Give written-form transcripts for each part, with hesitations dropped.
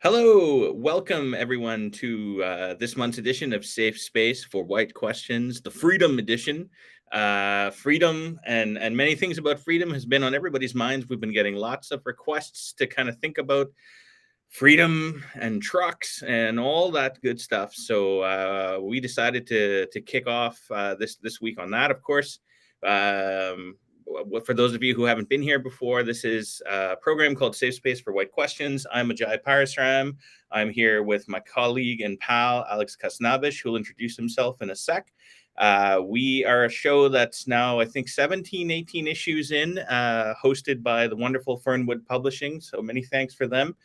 Hello, welcome everyone to this month's edition of Safe Space for White Questions, the Freedom Edition. Freedom and many things about freedom has been on everybody's minds. We've been getting lots of requests to kind of think about freedom and trucks and all that good stuff. So we decided to kick off this week on that. Of course, for those of you who haven't been here before, this is a program called Safe Space for White Questions. I'm Ajay Parasram. I'm here with my colleague and pal, Alex Kasnabish, who'll introduce himself in a sec. We are a show that's now, I think, 17, 18 issues in, hosted by the wonderful Fernwood Publishing. So many thanks for them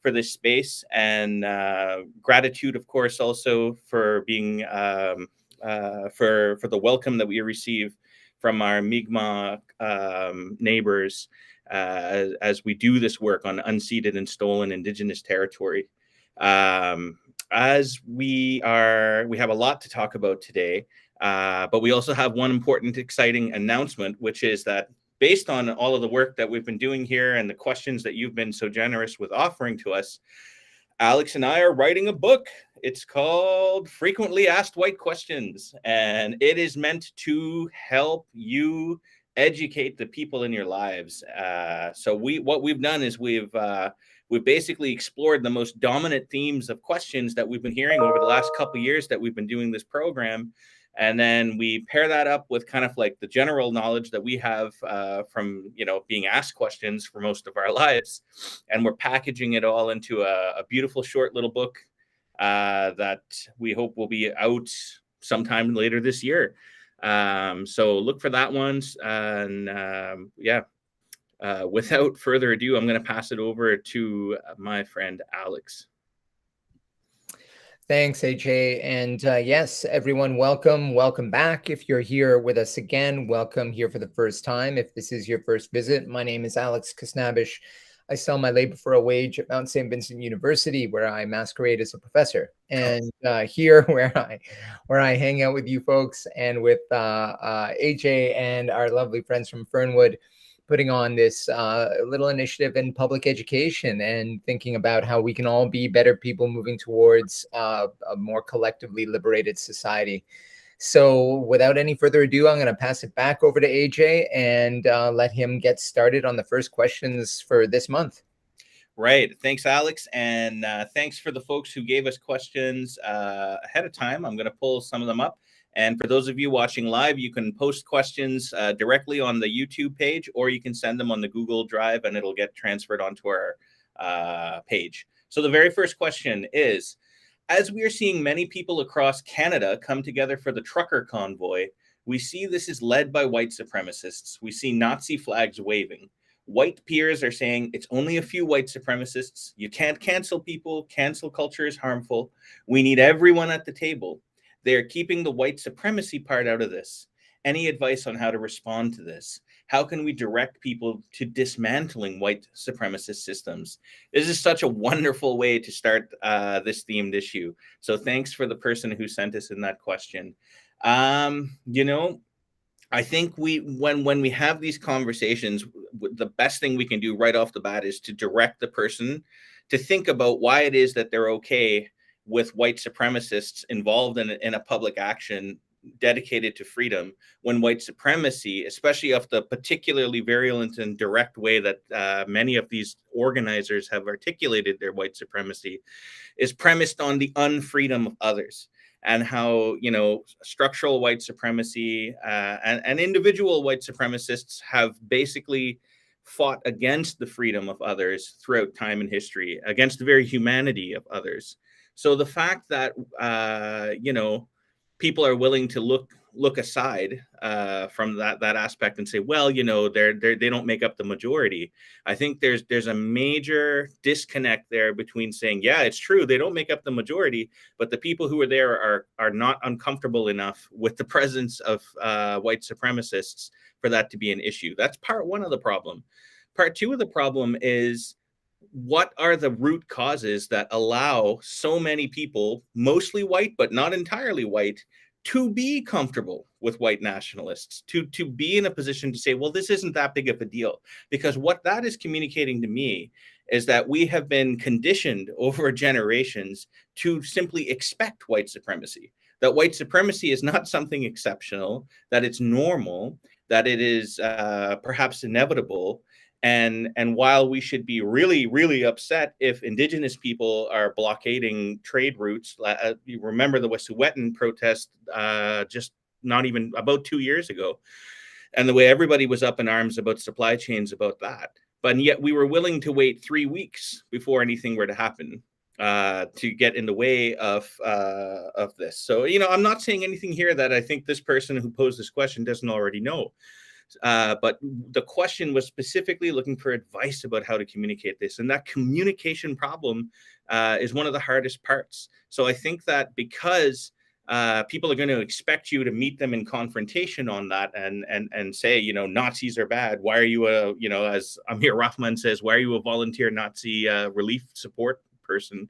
for this space, and gratitude, of course, also for being for the welcome that we receive from our Mi'kmaq neighbors as we do this work on unceded and stolen Indigenous territory. As we have a lot to talk about today, but we also have one important, exciting announcement, which is that based on all of the work that we've been doing here and the questions that you've been so generous with offering to us, Alex and I are writing a book. It's called Frequently Asked White Questions, and it is meant to help you educate the people in your lives. So what we've done is we've basically explored the most dominant themes of questions that we've been hearing over the last couple of years that we've been doing this program. And then we pair that up with kind of like the general knowledge that we have from, being asked questions for most of our lives. And we're packaging it all into a beautiful short little book that we hope will be out sometime later this year. So look for that one. And without further ado, I'm going to pass it over to my friend, Alex. Thanks, AJ. And yes, everyone, welcome back. If you're here with us again, welcome here for the first time. If this is your first visit, my name is Alex Kasnabish. I sell my labor for a wage at Mount St. Vincent University, where I masquerade as a professor. And here, where I hang out with you folks and with AJ and our lovely friends from Fernwood, putting on this little initiative in public education and thinking about how we can all be better people moving towards a more collectively liberated society. So without any further ado, I'm going to pass it back over to AJ and let him get started on the first questions for this month. Right. Thanks, Alex. And thanks for the folks who gave us questions ahead of time. I'm going to pull some of them up. And for those of you watching live, you can post questions directly on the YouTube page, or you can send them on the Google Drive and it'll get transferred onto our page. So the very first question is, as we are seeing many people across Canada come together for the trucker convoy, we see this is led by white supremacists. We see Nazi flags waving. White peers are saying it's only a few white supremacists. You can't cancel people. Cancel culture is harmful. We need everyone at the table. They're keeping the white supremacy part out of this. Any advice on how to respond to this? How can we direct people to dismantling white supremacist systems? This is such a wonderful way to start this themed issue. So thanks for the person who sent us in that question. I think when we have these conversations, the best thing we can do right off the bat is to direct the person to think about why it is that they're okay with white supremacists involved in a public action dedicated to freedom, when white supremacy, especially of the particularly virulent and direct way that many of these organizers have articulated their white supremacy, is premised on the unfreedom of others. And how, structural white supremacy and individual white supremacists have basically fought against the freedom of others throughout time and history, against the very humanity of others. So the fact that, people are willing to look aside from that aspect and say, well, they don't make up the majority. I think there's a major disconnect there between saying, yeah, it's true, they don't make up the majority, but the people who are there are not uncomfortable enough with the presence of white supremacists for that to be an issue. That's part one of the problem. Part two of the problem is, what are the root causes that allow so many people, mostly white, but not entirely white, to be comfortable with white nationalists, to be in a position to say, well, this isn't that big of a deal. Because what that is communicating to me is that we have been conditioned over generations to simply expect white supremacy, that white supremacy is not something exceptional, that it's normal, that it is perhaps inevitable. And while we should be really, really upset if Indigenous people are blockading trade routes, you remember the Wet'suwet'en protest just not even about 2 years ago, and the way everybody was up in arms about supply chains about that. But yet we were willing to wait 3 weeks before anything were to happen to get in the way of this. So, I'm not saying anything here that I think this person who posed this question doesn't already know. But the question was specifically looking for advice about how to communicate this. And that communication problem is one of the hardest parts. So I think that because people are going to expect you to meet them in confrontation on that and say, Nazis are bad. Why are you as Amir Rahman says, why are you a volunteer Nazi relief support person?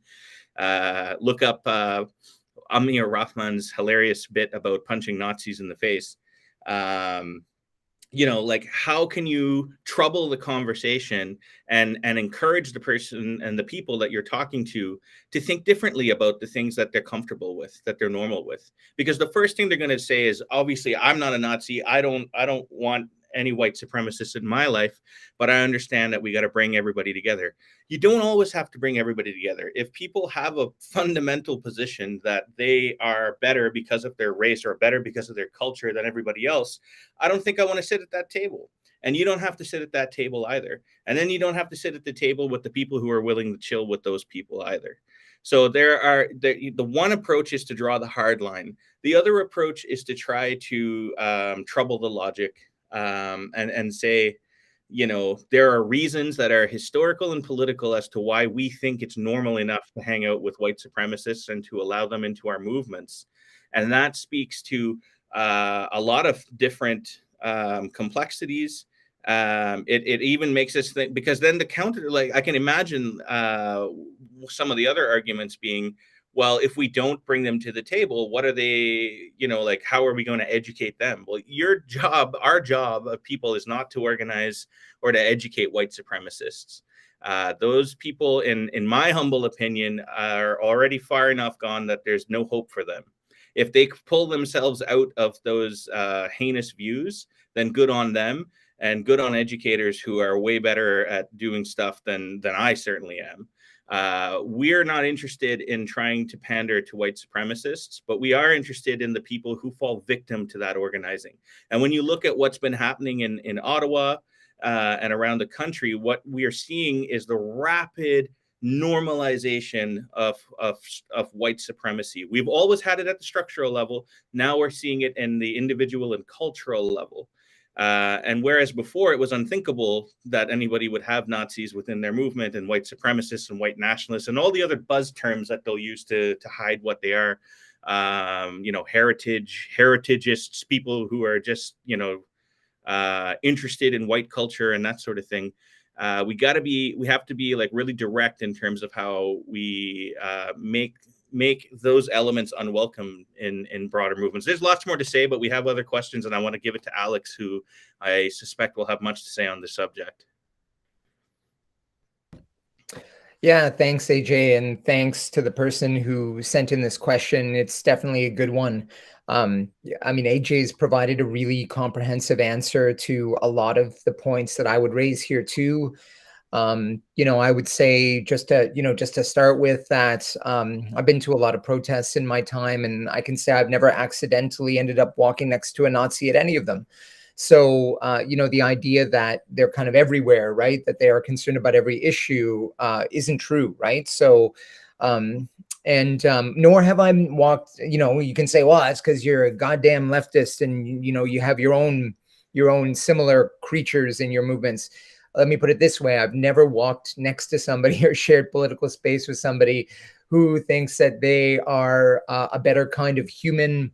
Look up Amir Rahman's hilarious bit about punching Nazis in the face. How can you trouble the conversation and encourage the person and the people that you're talking to think differently about the things that they're comfortable with, that they're normal with? Because the first thing they're going to say is, obviously, I'm not a Nazi. I don't want any white supremacists in my life, but I understand that we got to bring everybody together. You don't always have to bring everybody together. If people have a fundamental position that they are better because of their race or better because of their culture than everybody else, I don't think I want to sit at that table. And you don't have to sit at that table either. And then you don't have to sit at the table with the people who are willing to chill with those people either. So the one approach is to draw the hard line. The other approach is to try to trouble the logic and say, there are reasons that are historical and political as to why we think it's normal enough to hang out with white supremacists and to allow them into our movements. And that speaks to a lot of different complexities. It even makes us think, because then the counter, like I can imagine some of the other arguments being, well, if we don't bring them to the table, what are they, how are we going to educate them? Well, our job of people is not to organize or to educate white supremacists. Those people, in my humble opinion, are already far enough gone that there's no hope for them. If they pull themselves out of those heinous views, then good on them, and good on educators who are way better at doing stuff than I certainly am. We're not interested in trying to pander to white supremacists, but we are interested in the people who fall victim to that organizing. And when you look at what's been happening in Ottawa and around the country, what we are seeing is the rapid normalization of white supremacy. We've always had it at the structural level. Now we're seeing it in the individual and cultural level. And whereas before it was unthinkable that anybody would have Nazis within their movement, and white supremacists and white nationalists and all the other buzz terms that they'll use to hide what they are, heritagists, people who are just, interested in white culture and that sort of thing. We have to be like really direct in terms of how we make those elements unwelcome in broader movements. There's lots more to say, but we have other questions, and I want to give it to Alex, who I suspect will have much to say on this subject. Yeah, thanks, AJ, and thanks to the person who sent in this question. It's definitely a good one. AJ's provided a really comprehensive answer to a lot of the points that I would raise here too. I would say just to start with that, I've been to a lot of protests in my time, and I can say I've never accidentally ended up walking next to a Nazi at any of them. So, the idea that they're kind of everywhere, right, that they are concerned about every issue isn't true, right? So, nor have I walked, you can say, well, that's because you're a goddamn leftist and, you have your own similar creatures in your movements. Let me put it this way. I've never walked next to somebody or shared political space with somebody who thinks that they are a better kind of human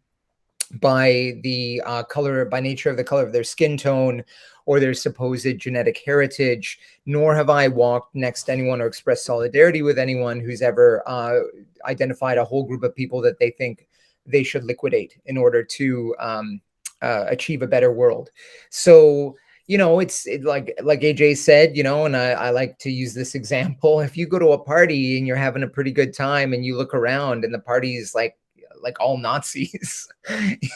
by the by nature of the color of their skin tone or their supposed genetic heritage, nor have I walked next to anyone or expressed solidarity with anyone who's ever identified a whole group of people that they think they should liquidate in order to achieve a better world. So, it's like AJ said, and I like to use this example. If you go to a party and you're having a pretty good time and you look around and the party's like all Nazis,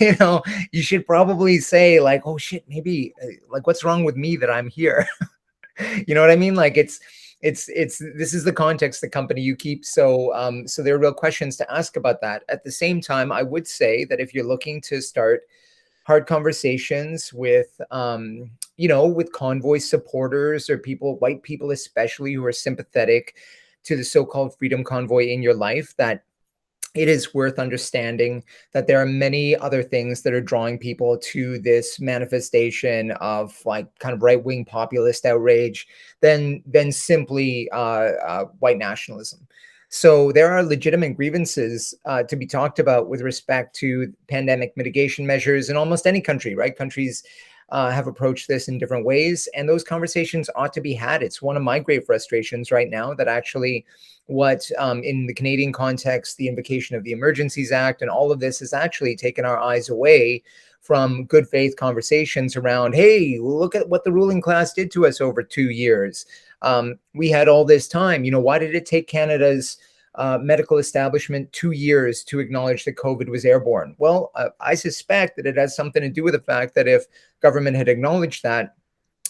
you should probably say like, oh shit, maybe like what's wrong with me that I'm here? You know what I mean? Like it's this is the context, the company you keep. So so there are real questions to ask about that. At the same time, I would say that if you're looking to start hard conversations with with convoy supporters or people, white people especially, who are sympathetic to the so-called Freedom Convoy in your life, that it is worth understanding that there are many other things that are drawing people to this manifestation of like kind of right-wing populist outrage than simply white nationalism. So there are legitimate grievances to be talked about with respect to pandemic mitigation measures in almost any country, right? Countries have approached this in different ways, and those conversations ought to be had. It's one of my great frustrations right now that actually what in the Canadian context, the invocation of the Emergencies Act and all of this has actually taken our eyes away from good faith conversations around, hey, look at what the ruling class did to us over 2 years. We had all this time. Why did it take Canada's medical establishment 2 years to acknowledge that COVID was airborne? Well, I suspect that it has something to do with the fact that if government had acknowledged that,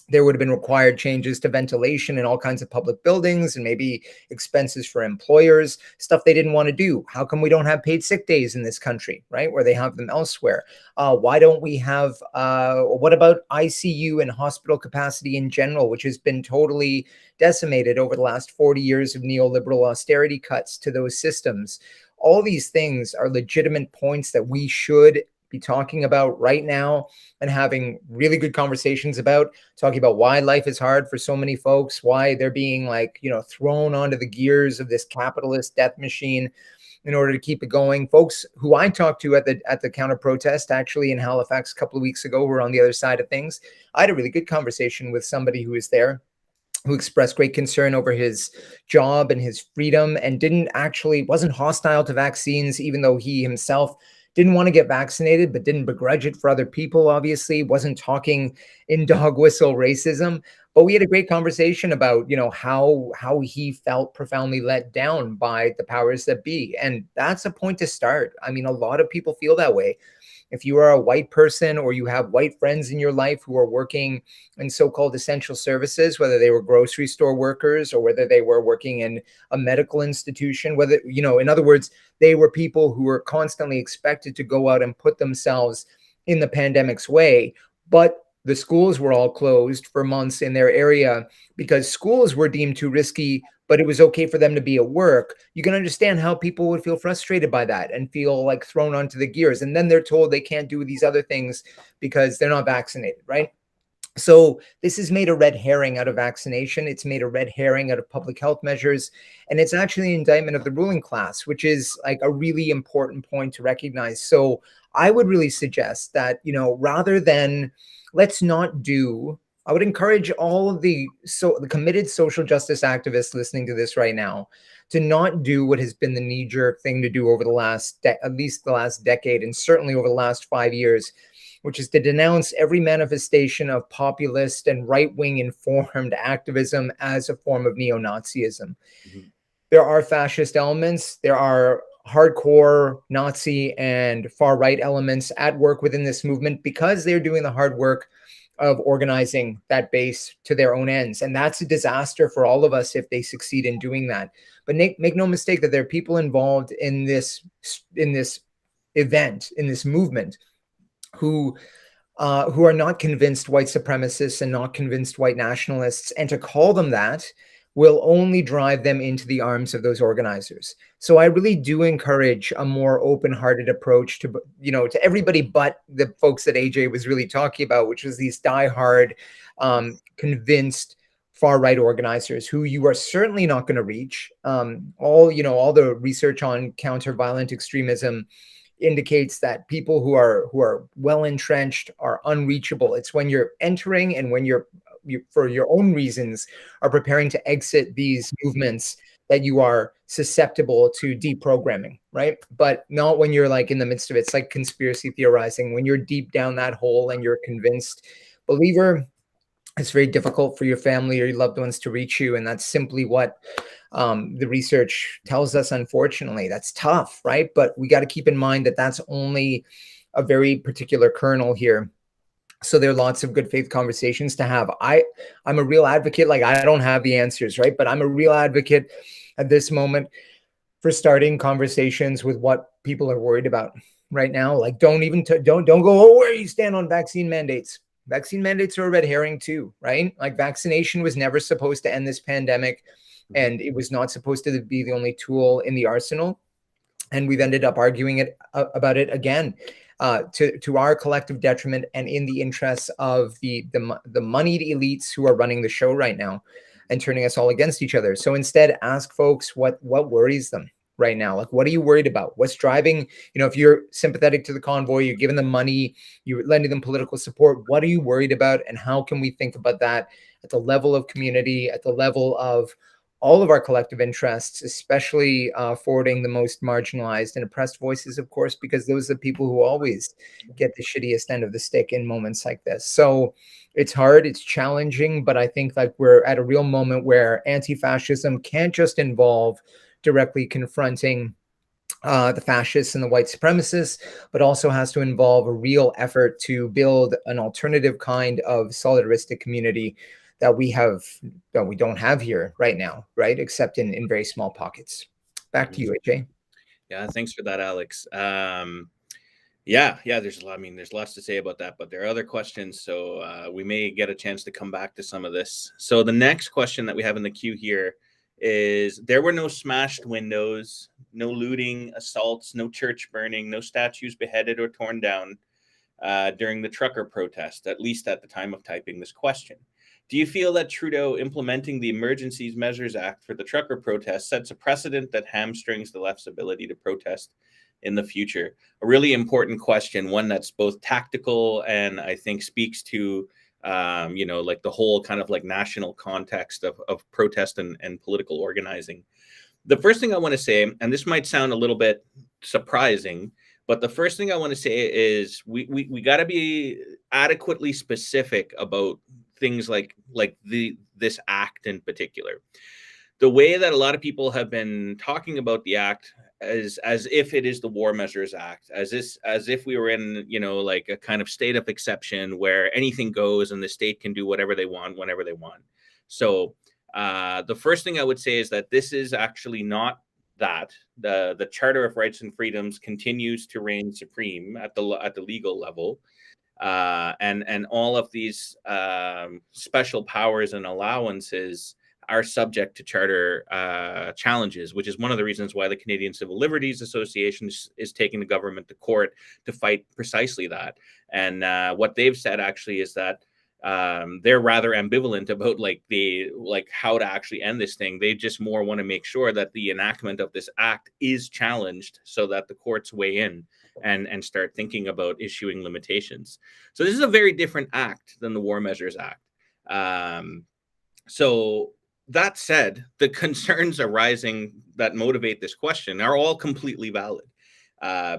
there would have been required changes to ventilation in all kinds of public buildings and maybe expenses for employers, stuff they didn't want to do. How come we don't have paid sick days in this country, right, where they have them elsewhere? Why don't we have, what about ICU and hospital capacity in general, which has been totally decimated over the last 40 years of neoliberal austerity cuts to those systems? All these things are legitimate points that we should be talking about right now and having really good conversations about, talking about why life is hard for so many folks, why they're being thrown onto the gears of this capitalist death machine in order to keep it going. Folks who I talked to at the counter protest, actually in Halifax a couple of weeks ago, who were on the other side of things. I had a really good conversation with somebody who was there, who expressed great concern over his job and his freedom and wasn't hostile to vaccines, even though he himself didn't want to get vaccinated, but didn't begrudge it for other people, obviously, wasn't talking in dog whistle racism. But we had a great conversation about, how he felt profoundly let down by the powers that be. And that's a point to start. I mean, a lot of people feel that way. If you are a white person or you have white friends in your life who are working in so-called essential services, whether they were grocery store workers or whether they were working in a medical institution, whether, in other words, they were people who were constantly expected to go out and put themselves in the pandemic's way. But the schools were all closed for months in their area because schools were deemed too risky, but it was okay for them to be at work. You can understand how people would feel frustrated by that and feel like thrown onto the gears. And then they're told they can't do these other things because they're not vaccinated, right? So this has made a red herring out of vaccination. It's made a red herring out of public health measures. And it's actually an indictment of the ruling class, which is like a really important point to recognize. So I would really suggest that, rather than I would encourage all of the committed social justice activists listening to this right now to not do what has been the knee-jerk thing to do over at least the last decade, and certainly over the last 5 years, which is to denounce every manifestation of populist and right-wing informed activism as a form of neo-Nazism. Mm-hmm. There are fascist elements. There are hardcore Nazi and far-right elements at work within this movement because they're doing the hard work of organizing that base to their own ends. And that's a disaster for all of us if they succeed in doing that. But make no mistake that there are people involved in this event, in this movement, who are not convinced white supremacists and not convinced white nationalists. And to call them that will only drive them into the arms of those organizers. So I really do encourage a more open-hearted approach to, to everybody but the folks that AJ was really talking about, which was these diehard, convinced far-right organizers who you are certainly not going to reach. All the research on counter-violent extremism indicates that people who are well entrenched are unreachable. It's when you're entering and when you're for your own reasons, are preparing to exit these movements, that you are susceptible to deprogramming, right? But not when you're like in the midst of it. It's like conspiracy theorizing. When you're deep down that hole and you're a convinced believer, it's very difficult for your family or your loved ones to reach you. And that's simply what the research tells us, unfortunately. That's tough, right? But we got to keep in mind that that's only a very particular kernel here. So there are lots of good faith conversations to have. I'm a real advocate. Like, I don't have the answers, right? But I'm a real advocate at this moment for starting conversations with what people are worried about right now. Like, don't go, oh, where you stand on vaccine mandates. Vaccine mandates are a red herring too, right? Like, vaccination was never supposed to end this pandemic, and it was not supposed to be the only tool in the arsenal. And we've ended up arguing about it again, to our collective detriment and in the interests of the moneyed elites who are running the show right now and turning us all against each other. So instead, ask folks what worries them right now. Like, what are you worried about? What's driving, if you're sympathetic to the convoy, you're giving them money, you're lending them political support, what are you worried about? And how can we think about that at the level of community, at the level of all of our collective interests, especially forwarding the most marginalized and oppressed voices, of course, because those are the people who always get the shittiest end of the stick in moments like this. So it's hard, it's challenging, but I think like we're at a real moment where anti-fascism can't just involve directly confronting the fascists and the white supremacists, but also has to involve a real effort to build an alternative kind of solidaristic community that we don't have here right now, right? Except in very small pockets. Back to you, AJ. Yeah, thanks for that, Alex. Yeah, there's lots to say about that, but there are other questions, so we may get a chance to come back to some of this. So the next question that we have in the queue here is: there were no smashed windows, no looting, assaults, no church burning, no statues beheaded or torn down during the trucker protest, at least at the time of typing this question. Do you feel that Trudeau implementing the Emergencies Measures Act for the trucker protest sets a precedent that hamstrings the left's ability to protest in the future? A really important question, one that's both tactical and I think speaks to, like the whole kind of like national context of protest and political organizing. The first thing I want to say, and this might sound a little bit surprising, but the first thing I want to say is we got to be adequately specific about things like this act in particular. The way that a lot of people have been talking about the act as if it is the War Measures Act, as if we were in like a kind of state of exception where anything goes and the state can do whatever they want whenever they want. So the first thing I would say is that this is actually not that. The Charter of Rights and Freedoms continues to reign supreme at the legal level. And all of these special powers and allowances are subject to charter challenges, which is one of the reasons why the Canadian Civil Liberties Association is taking the government to court to fight precisely that. And what they've said actually is that they're rather ambivalent about how to actually end this thing. They just more want to make sure that the enactment of this act is challenged so that the courts weigh in and start thinking about issuing limitations. So this is a very different act than the War Measures Act. So that said, the concerns arising that motivate this question are all completely valid,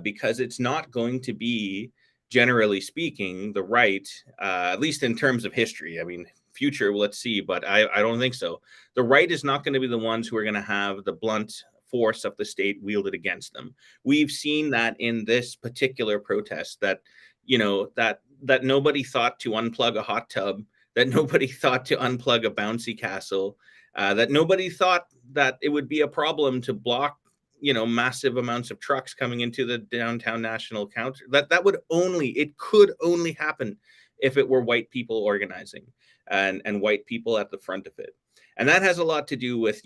because it's not going to be, generally speaking, the right, at least in terms of history. I mean, future, let's see, but I don't think so. The right is not going to be the ones who are going to have the blunt force of the state wielded against them. We've seen that in this particular protest, that that nobody thought to unplug a hot tub, that nobody thought to unplug a bouncy castle, that nobody thought that it would be a problem to block massive amounts of trucks coming into the downtown national counter. It could only happen if it were white people organizing and white people at the front of it. And that has a lot to do with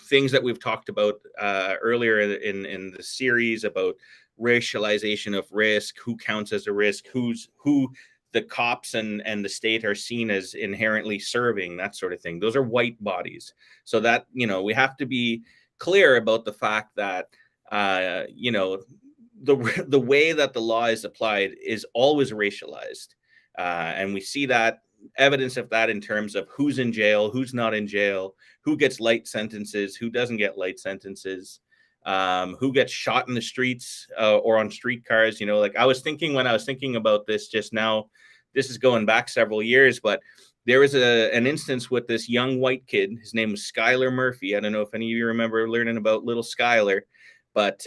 things that we've talked about earlier in the series about racialization of risk, who counts as a risk, who the cops and the state are seen as inherently serving, that sort of thing. Those are white bodies. So that, we have to be clear about the fact that, the way that the law is applied is always racialized. And we see that evidence of that in terms of who's in jail, who's not in jail, who gets light sentences, who doesn't get light sentences, who gets shot in the streets or on streetcars. You know, like I was thinking when I was thinking about this just now, this is going back several years, but there was an instance with this young white kid. His name was Skylar Murphy. I don't know if any of you remember learning about little Skylar, but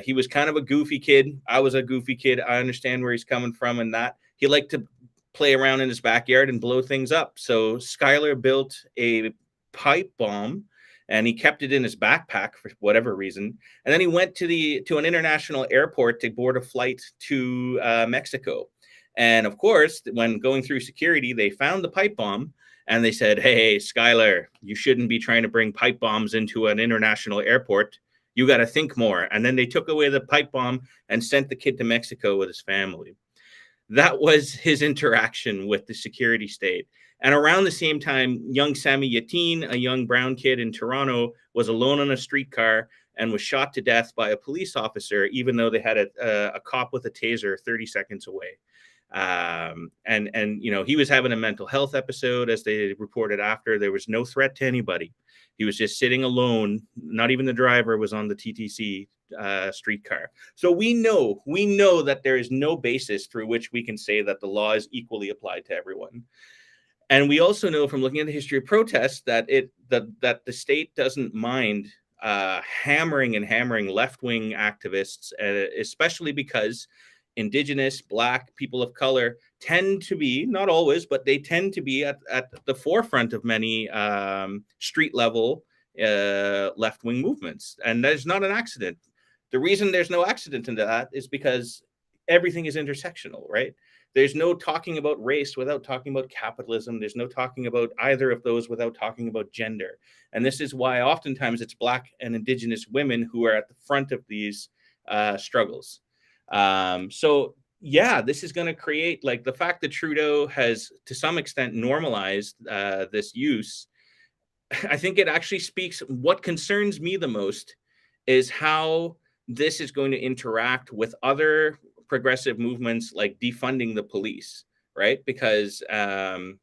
he was kind of a goofy kid. I was a goofy kid. I understand where he's coming from, and that he liked to play around in his backyard and blow things up. So Skylar built a pipe bomb and he kept it in his backpack for whatever reason. And then he went to an international airport to board a flight to Mexico. And of course, when going through security, they found the pipe bomb and they said, "Hey, Skylar, you shouldn't be trying to bring pipe bombs into an international airport. You got to think more." And then they took away the pipe bomb and sent the kid to Mexico with his family. That was his interaction with the security state. And around the same time, young Sammy Yatin, a young brown kid in Toronto, was alone on a streetcar and was shot to death by a police officer, even though they had a cop with a taser 30 seconds away. And you know, he was having a mental health episode, as they reported after. There was no threat to anybody. He was just sitting alone. Not even the driver was on the TTC streetcar. So we know that there is no basis through which we can say that the law is equally applied to everyone. And we also know from looking at the history of protests that that the state doesn't mind hammering left-wing activists, especially because Indigenous, Black, people of color tend to be, not always, but they tend to be at the forefront of many street level left-wing movements. And there's not an accident. The reason there's no accident in that is because everything is intersectional, right? There's no talking about race without talking about capitalism. There's no talking about either of those without talking about gender. And this is why oftentimes it's Black and Indigenous women who are at the front of these struggles. So yeah, this is going to create, like, the fact that Trudeau has to some extent normalized this use. I think it actually speaks. What concerns me the most is how this is going to interact with other progressive movements like defunding the police, right? Because on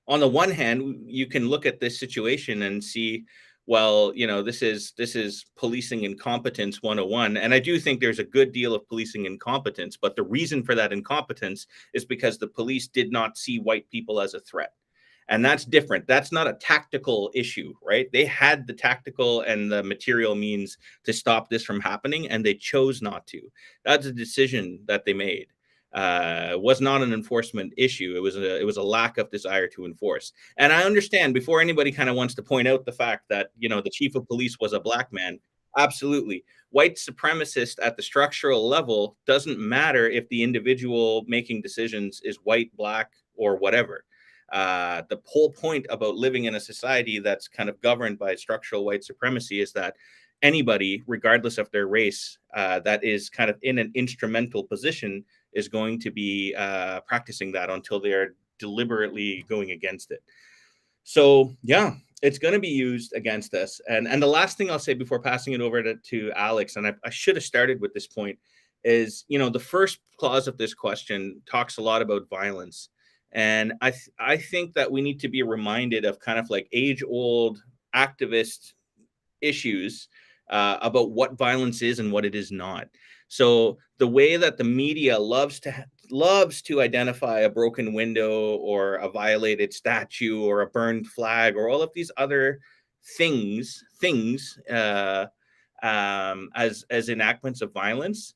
the one hand, you can look at this situation and see, well, you know, this is policing incompetence 101. And I do think there's a good deal of policing incompetence, but the reason for that incompetence is because the police did not see white people as a threat. And that's different. That's not a tactical issue, right? They had the tactical and the material means to stop this from happening, and they chose not to. That's a decision that they made. Was not an enforcement issue. It was a lack of desire to enforce. And I understand, before anybody kind of wants to point out the fact that, you know, the chief of police was a Black man, absolutely. White supremacist at the structural level doesn't matter if the individual making decisions is white, Black, or whatever. The whole point about living in a society that's kind of governed by structural white supremacy is that anybody, regardless of their race, that is kind of in an instrumental position is going to be practicing that until they're deliberately going against it. So yeah, it's going to be used against us. And the last thing I'll say before passing it over to Alex, and I should have started with this point, is, you know, the first clause of this question talks a lot about violence. And I think that we need to be reminded of kind of like age-old activist issues about what violence is and what it is not. So the way that the media loves to identify a broken window or a violated statue or a burned flag or all of these other things as enactments of violence,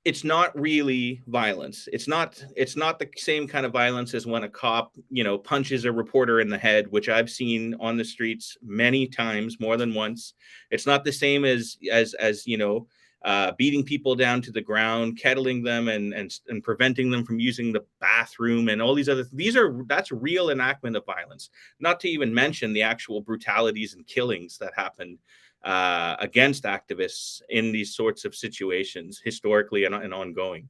it's not really violence. It's not the same kind of violence as when a cop, you know, punches a reporter in the head, which I've seen on the streets many times, more than once. It's not the same as you know, beating people down to the ground, kettling them, and preventing them from using the bathroom, and all these other. That's real enactment of violence. Not to even mention the actual brutalities and killings that happened against activists in these sorts of situations, historically and ongoing.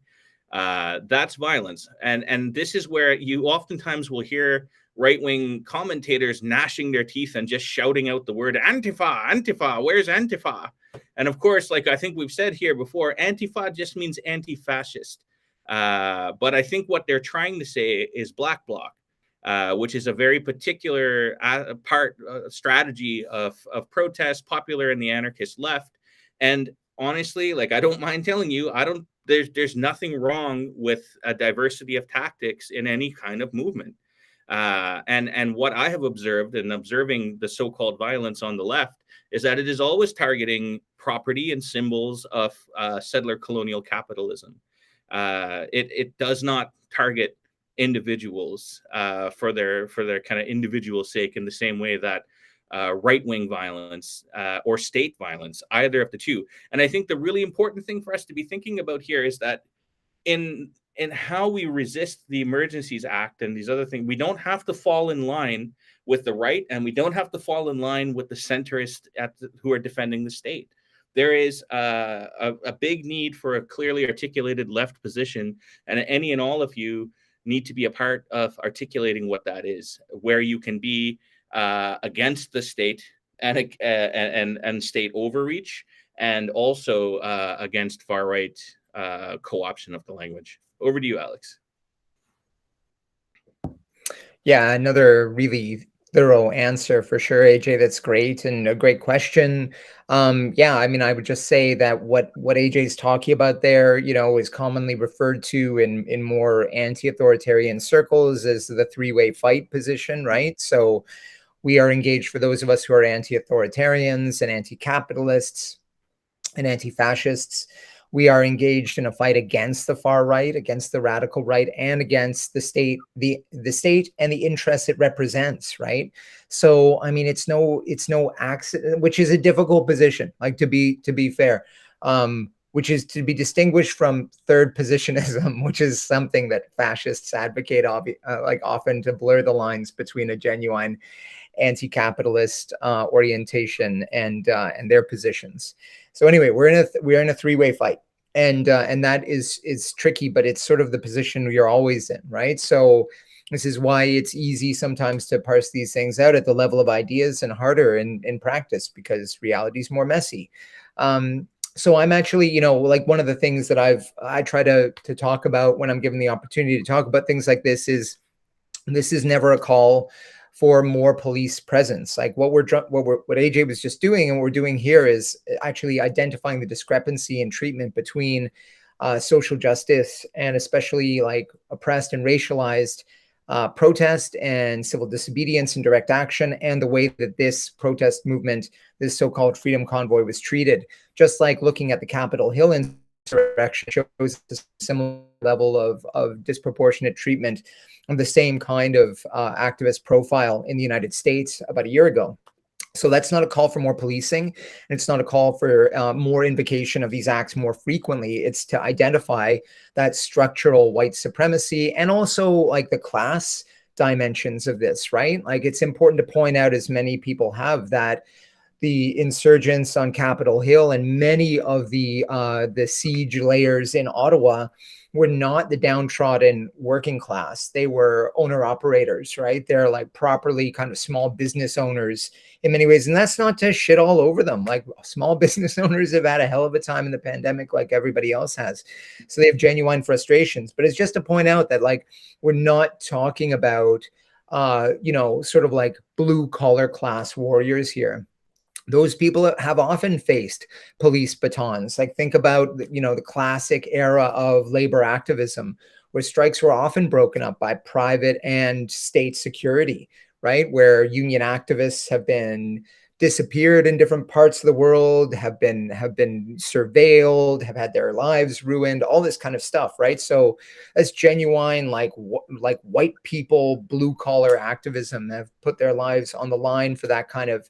That's violence. And this is where you oftentimes will hear right-wing commentators gnashing their teeth and just shouting out the word Antifa, Antifa, where's Antifa? And of course, like I think we've said here before, Antifa just means anti-fascist. But I think what they're trying to say is Black Bloc. which is a very particular strategy of protest, popular in the anarchist left. And honestly, like, I don't mind telling you, there's nothing wrong with a diversity of tactics in any kind of movement. And what I have observed in observing the so-called violence on the left is that it is always targeting property and symbols of settler colonial capitalism. It does not target individuals for their kind of individual sake in the same way that right-wing violence or state violence, either of the two. And I think the really important thing for us to be thinking about here is that in how we resist the Emergencies Act and these other things, we don't have to fall in line with the right, and we don't have to fall in line with the centrists who are defending the state. There is a big need for a clearly articulated left position, and any and all of you need to be a part of articulating what that is, where you can be against the state and state overreach, and also against far right co-option of the language. Over to you, Alex. Yeah, another really thorough answer for sure, AJ. That's great, and a great question. Yeah, I mean, I would just say that what AJ's talking about there, is commonly referred to in more anti-authoritarian circles as the three-way fight position, right? So we are engaged, for those of us who are anti-authoritarians and anti-capitalists and anti-fascists, we are engaged in a fight against the far right, against the radical right, and against the state, the state and the interests it represents, right? So, I mean, it's no accident, which is a difficult position, like, to be fair, which is to be distinguished from third positionism, which is something that fascists advocate, like, often, to blur the lines between a genuine anti-capitalist orientation and their positions. So anyway, we're in a three-way fight, and that is tricky, but it's sort of the position you're always in, right? So this is why it's easy sometimes to parse these things out at the level of ideas, and harder in practice, because reality is more messy. So I'm actually, like, one of the things that I try to talk about when I'm given the opportunity to talk about things like this is never a call for more police presence. Like, what AJ was just doing, and what we're doing here, is actually identifying the discrepancy in treatment between social justice, and especially, like, oppressed and racialized protest and civil disobedience and direct action, and the way that this protest movement, this so-called Freedom Convoy, was treated. Just like looking at the Capitol Hill insurrection shows a similar level of disproportionate treatment of the same kind of activist profile in the United States about a year ago. So that's not a call for more policing, and it's not a call for more invocation of these acts more frequently. It's to identify that structural white supremacy, and also, like, the class dimensions of this, right? Like, it's important to point out, as many people have, that the insurgents on Capitol Hill and many of the siege layers in Ottawa were not the downtrodden working class. They were owner-operators, right? They're, like, properly kind of small business owners in many ways. And that's not to shit all over them. Like, small business owners have had a hell of a time in the pandemic, like everybody else has. So they have genuine frustrations. But it's just to point out that, like, we're not talking about, sort of like blue-collar class warriors here. Those people have often faced police batons. Like, think about, the classic era of labor activism, where strikes were often broken up by private and state security, right? Where union activists have been disappeared in different parts of the world, have been surveilled, have had their lives ruined, all this kind of stuff, right? So that's genuine, like white people, blue collar activism, have put their lives on the line for that kind of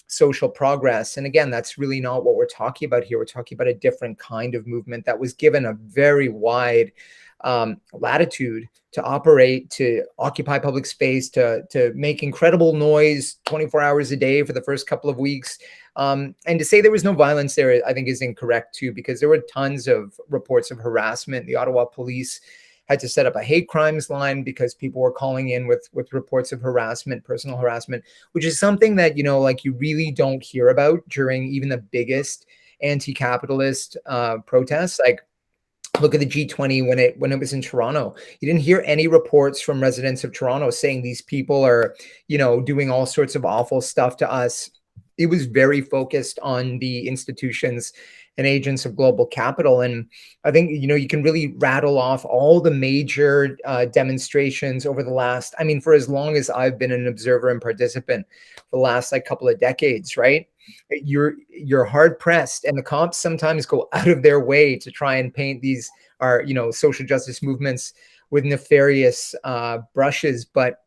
social progress. And again, that's really not what we're talking about here. We're talking about a different kind of movement that was given a very wide latitude to operate, to occupy public space, to make incredible noise 24 hours a day for the first couple of weeks. And to say there was no violence there, I think, is incorrect too, because there were tons of reports of harassment. The Ottawa police had to set up a hate crimes line because people were calling in with reports of harassment, personal harassment, which is something that, like, you really don't hear about during even the biggest anti-capitalist protests. Like, Look at the G20 when it was in Toronto. You didn't hear any reports from residents of Toronto saying these people are, doing all sorts of awful stuff to us. It was very focused on the institutions and agents of global capital. And I think, you can really rattle off all the major demonstrations over the last, for as long as I've been an observer and participant, the last couple of decades, right? You're hard pressed, and the cops sometimes go out of their way to try and paint these social justice movements with nefarious brushes, but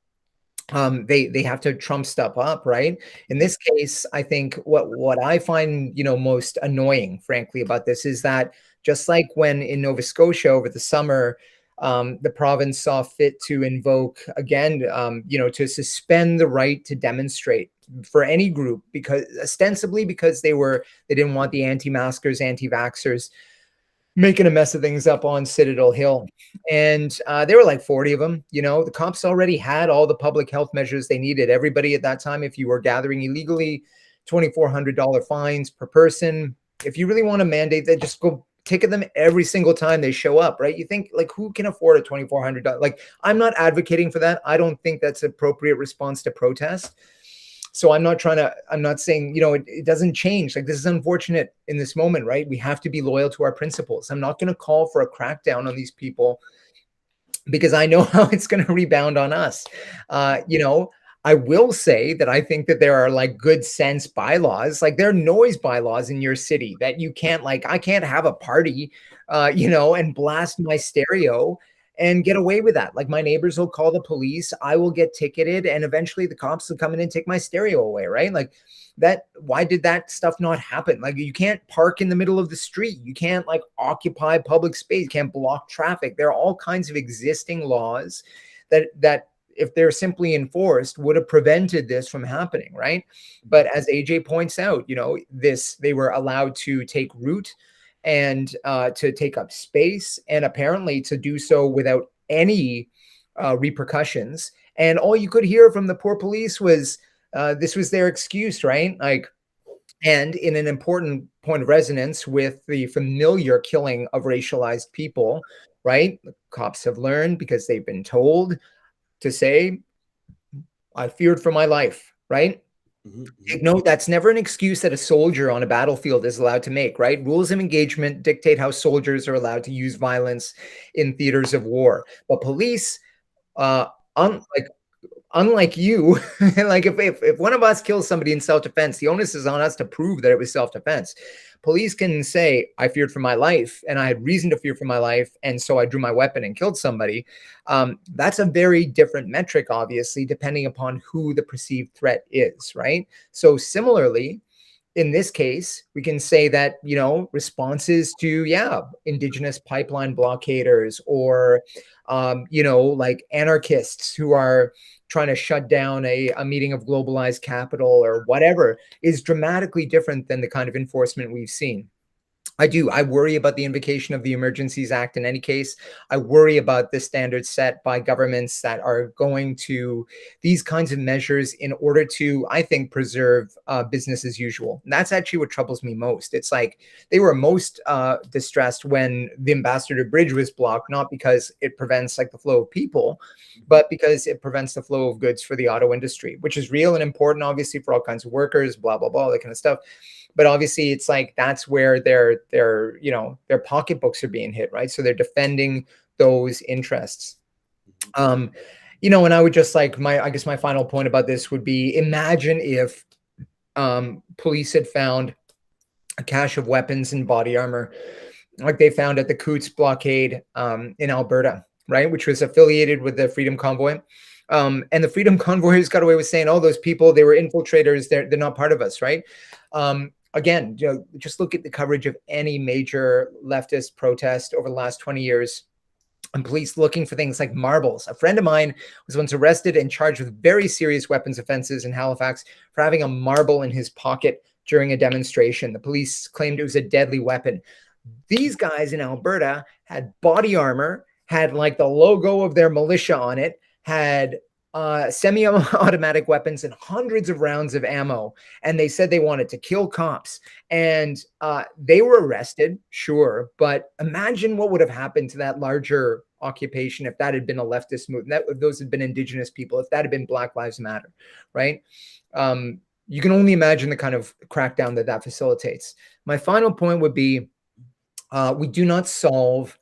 they have to trump stuff up, right? In this case, I think what I find most annoying, frankly, about this is that just like when in Nova Scotia over the summer, the province saw fit to invoke again, to suspend the right to demonstrate for any group, because ostensibly because they didn't want the anti-maskers, anti-vaxxers making a mess of things up on Citadel Hill. And there were like 40 of them. The cops already had all the public health measures they needed. Everybody at that time, if you were gathering illegally, $2,400 fines per person. If you really want to mandate that, just go ticket them every single time they show up, right? You think, who can afford a $2,400? I'm not advocating for that. I don't think that's an appropriate response to protest. So I'm not saying, it doesn't change. This is unfortunate in this moment, right? We have to be loyal to our principles. I'm not going to call for a crackdown on these people because I know how it's going to rebound on us. I will say that I think that there are good sense bylaws, there are noise bylaws in your city that you can't I can't have a party, and blast my stereo and get away with that. My neighbors will call the police, I will get ticketed, and eventually the cops will come in and take my stereo away, right? That, why did that stuff not happen? You can't park in the middle of the street. You can't occupy public space. You can't block traffic. There are all kinds of existing laws that if they're simply enforced would have prevented this from happening, right? But as AJ points out, they were allowed to take root and to take up space, and apparently to do so without any repercussions. And all you could hear from the poor police was this was their excuse, right? And in an important point of resonance with the familiar killing of racialized people, right? The cops have learned, because they've been told to say, I feared for my life, right? Take note, that's never an excuse that a soldier on a battlefield is allowed to make, right? Rules of engagement dictate how soldiers are allowed to use violence in theaters of war. But police, unlike you, if one of us kills somebody in self-defense, the onus is on us to prove that it was self-defense. Police can say, I feared for my life, and I had reason to fear for my life, and so I drew my weapon and killed somebody. That's a very different metric, obviously, depending upon who the perceived threat is, right? So similarly, in this case, we can say that, responses to, indigenous pipeline blockaders or, anarchists who are trying to shut down a meeting of globalized capital or whatever is dramatically different than the kind of enforcement we've seen. I worry about the invocation of the Emergencies Act in any case. I worry about the standards set by governments that are going to these kinds of measures in order to, I think, preserve business as usual. And that's actually what troubles me most. It's they were most distressed when the Ambassador Bridge was blocked, not because it prevents the flow of people, but because it prevents the flow of goods for the auto industry, which is real and important, obviously, for all kinds of workers, blah, blah, blah, that kind of stuff. But obviously, it's that's where their pocketbooks are being hit, right? So they're defending those interests. And I would just I guess my final point about this would be, imagine if police had found a cache of weapons and body armor like they found at the Coots blockade in Alberta, right? Which was affiliated with the Freedom Convoy. And the Freedom Convoyers got away with saying, oh, those people, they were infiltrators. They're not part of us, right? Again, just look at the coverage of any major leftist protest over the last 20 years. And police looking for things like marbles. A friend of mine was once arrested and charged with very serious weapons offenses in Halifax for having a marble in his pocket during a demonstration. The police claimed it was a deadly weapon. These guys in Alberta had body armor, had the logo of their militia on it, had semi-automatic weapons and hundreds of rounds of ammo. And they said they wanted to kill cops. And they were arrested, sure. But imagine what would have happened to that larger occupation if that had been a leftist movement, if those had been indigenous people, if that had been Black Lives Matter, right? You can only imagine the kind of crackdown that that facilitates. My final point would be we do not solve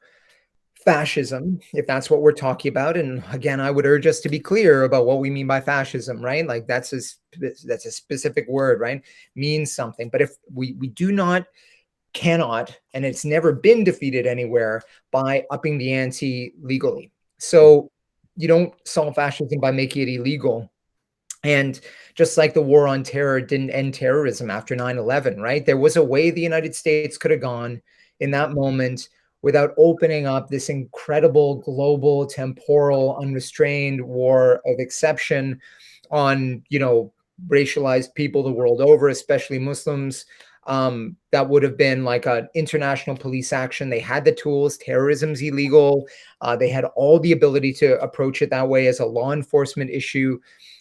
fascism, if that's what we're talking about. And again, I would urge us to be clear about what we mean by fascism, right? Like that's a specific word, right? Means something. But if we do not, cannot, and it's never been defeated anywhere by upping the ante legally. So you don't solve fascism by making it illegal. And just like the war on terror didn't end terrorism after 9/11, right? There was a way the United States could have gone in that moment without opening up this incredible global, temporal, unrestrained war of exception on, racialized people the world over, especially Muslims. That would have been like an international police action. They had the tools. Terrorism's illegal. They had all the ability to approach it that way as a law enforcement issue.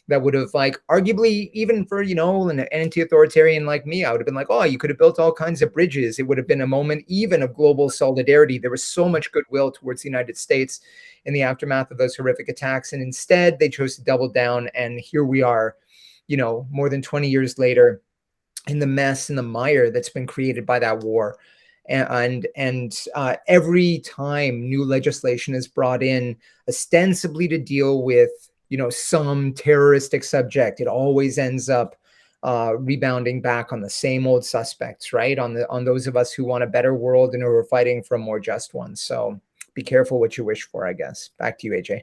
That would have, like, arguably, even for, an anti-authoritarian like me, I would have been like, oh, you could have built all kinds of bridges. It would have been a moment even of global solidarity. There was so much goodwill towards the United States in the aftermath of those horrific attacks. And instead, they chose to double down. And here we are, more than 20 years later, in the mess and the mire that's been created by that war. And every time new legislation is brought in, ostensibly to deal with, some terroristic subject, it always ends up rebounding back on the same old suspects, right? On those of us who want a better world and who are fighting for a more just one. So be careful what you wish for, I guess. Back to you, AJ.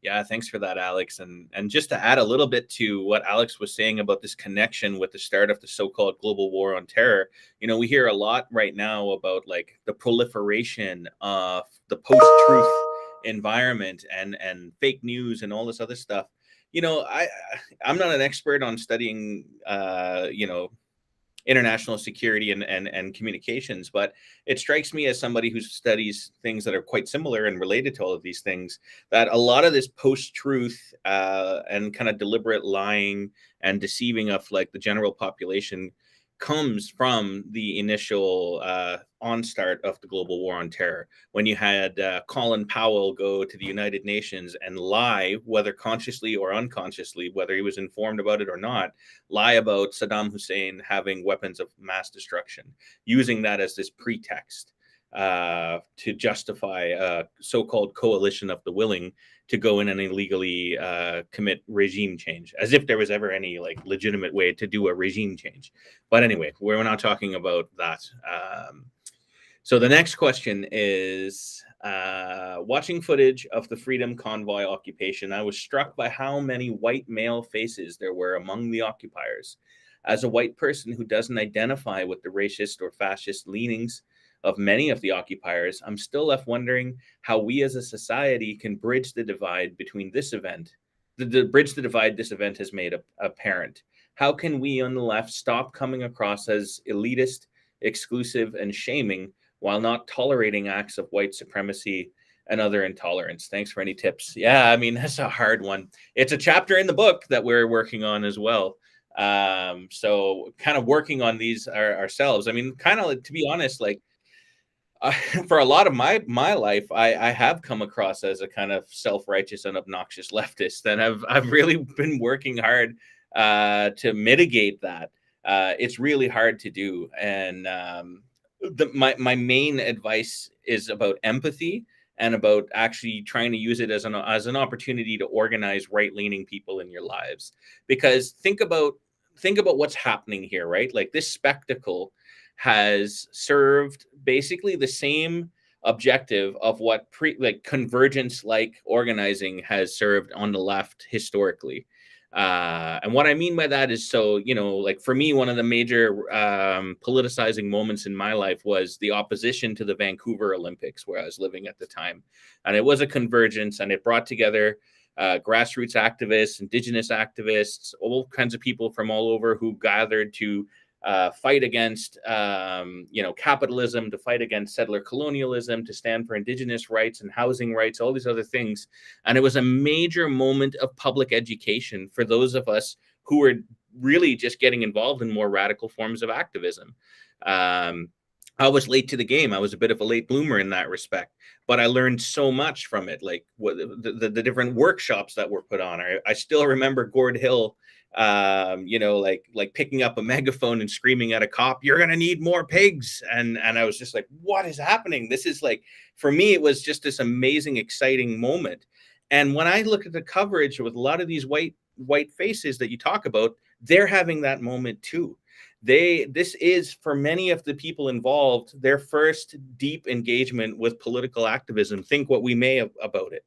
Yeah, thanks for that, Alex. And just to add a little bit to what Alex was saying about this connection with the start of the so-called global war on terror, we hear a lot right now about like the proliferation of the post-truth environment and fake news and all this other stuff. I'm not an expert on studying international security and communications, but it strikes me as somebody who studies things that are quite similar and related to all of these things, that a lot of this post-truth and kind of deliberate lying and deceiving of like the general population comes from the initial onstart of the global war on terror, when you had Colin Powell go to the United Nations and lie, whether consciously or unconsciously, whether he was informed about it or not, lie about Saddam Hussein having weapons of mass destruction, using that as this pretext to justify a so-called coalition of the willing to go in and illegally commit regime change, as if there was ever any like legitimate way to do a regime change. But anyway, we're not talking about that. So the next question is, watching footage of the Freedom Convoy occupation, I was struck by how many white male faces there were among the occupiers. As a white person who doesn't identify with the racist or fascist leanings of many of the occupiers, I'm still left wondering how we as a society can bridge the divide between this event, bridge the divide this event has made apparent. How can we on the left stop coming across as elitist, exclusive, and shaming while not tolerating acts of white supremacy and other intolerance? Thanks for any tips. Yeah, I mean, that's a hard one. It's a chapter in the book that we're working on as well. So kind of working on these ourselves. I mean, kind of like, to be honest, like, for a lot of my life, I have come across as a kind of self-righteous and obnoxious leftist, and I've really been working hard to mitigate that. It's really hard to do, and my main advice is about empathy and about actually trying to use it as an opportunity to organize right-leaning people in your lives. Because think about what's happening here, right? Like, this spectacle has served basically the same objective of what convergence like organizing has served on the left historically. And what I mean by that is, so, like, for me, one of the major politicizing moments in my life was the opposition to the Vancouver Olympics, where I was living at the time. And it was a convergence, and it brought together grassroots activists, indigenous activists, all kinds of people from all over who gathered to fight against, capitalism, to fight against settler colonialism, to stand for Indigenous rights and housing rights, all these other things. And it was a major moment of public education for those of us who were really just getting involved in more radical forms of activism. I was late to the game. I was a bit of a late bloomer in that respect, but I learned so much from it, like what the different workshops that were put on. I still remember Gord Hill, like picking up a megaphone and screaming at a cop, "You're going to need more pigs." And I was just like, what is happening? This is like, for me, it was just this amazing, exciting moment. And when I look at the coverage with a lot of these white faces that you talk about, they're having that moment too. This is, for many of the people involved, their first deep engagement with political activism. Think what we may about it.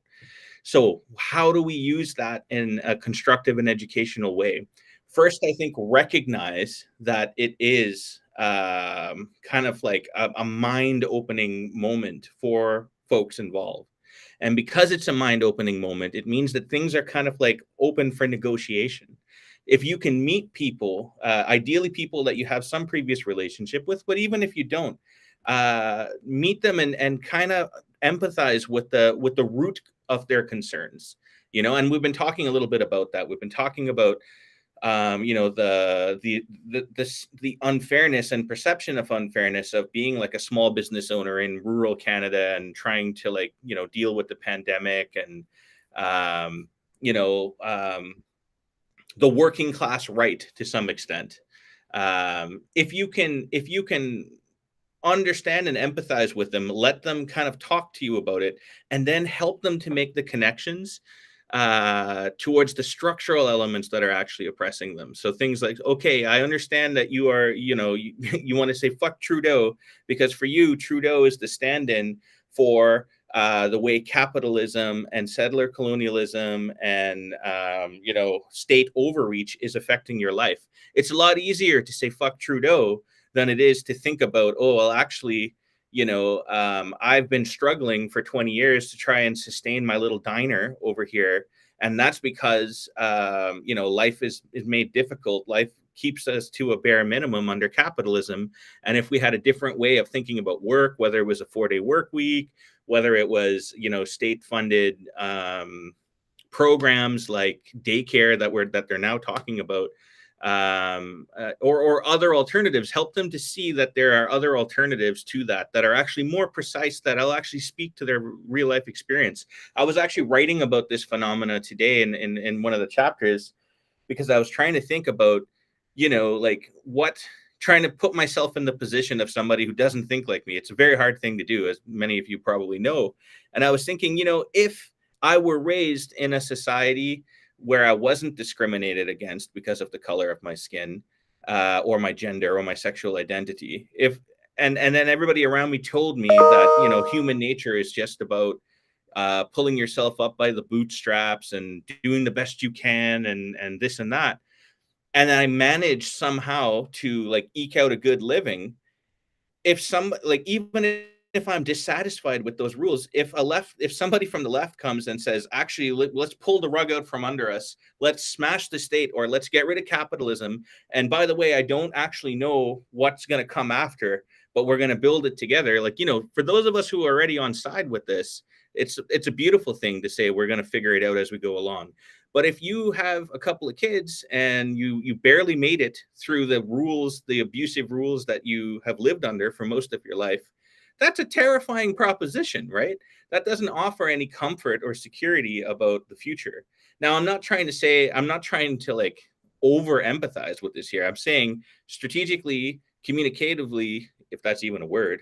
So how do we use that in a constructive and educational way? First, I think recognize that it is kind of like a mind-opening moment for folks involved. And because it's a mind-opening moment, it means that things are kind of like open for negotiation. If you can meet people, ideally people that you have some previous relationship with, but even if you don't, meet them and kind of empathize with the root of their concerns, and we've been talking a little bit about that. We've been talking about the unfairness and perception of unfairness of being like a small business owner in rural Canada and trying to deal with the pandemic and the working class right to some extent. If you can understand and empathize with them, let them kind of talk to you about it, and then help them to make the connections towards the structural elements that are actually oppressing them. So things like, okay, I understand that you are, you want to say fuck Trudeau, because for you, Trudeau is the stand-in for the way capitalism and settler colonialism and, state overreach is affecting your life. It's a lot easier to say fuck Trudeau than it is to think about, oh, well, actually, I've been struggling for 20 years to try and sustain my little diner over here. And that's because, life is made difficult. Life keeps us to a bare minimum under capitalism. And if we had a different way of thinking about work, whether it was a 4-day work week, whether it was, state funded programs like daycare that they're now talking about, or other alternatives, help them to see that there are other alternatives to that are actually more precise, that'll actually speak to their real life experience. I was actually writing about this phenomena today in one of the chapters, because I was trying to think about, trying to put myself in the position of somebody who doesn't think like me. It's a very hard thing to do, as many of you probably know. And I was thinking, if I were raised in a society where I wasn't discriminated against because of the color of my skin, or my gender or my sexual identity, and then everybody around me told me that, human nature is just about pulling yourself up by the bootstraps and doing the best you can and this and that, and I managed somehow to eke out a good living, even if I'm dissatisfied with those rules, if somebody from the left comes and says, actually, let's pull the rug out from under us, let's smash the state, or let's get rid of capitalism. And by the way, I don't actually know what's going to come after, but we're going to build it together. For those of us who are already on side with this, it's a beautiful thing to say we're going to figure it out as we go along. But if you have a couple of kids and you barely made it through the rules, the abusive rules that you have lived under for most of your life, that's a terrifying proposition, right? That doesn't offer any comfort or security about the future. Now, I'm not trying to over empathize with this here. I'm saying strategically, communicatively, if that's even a word,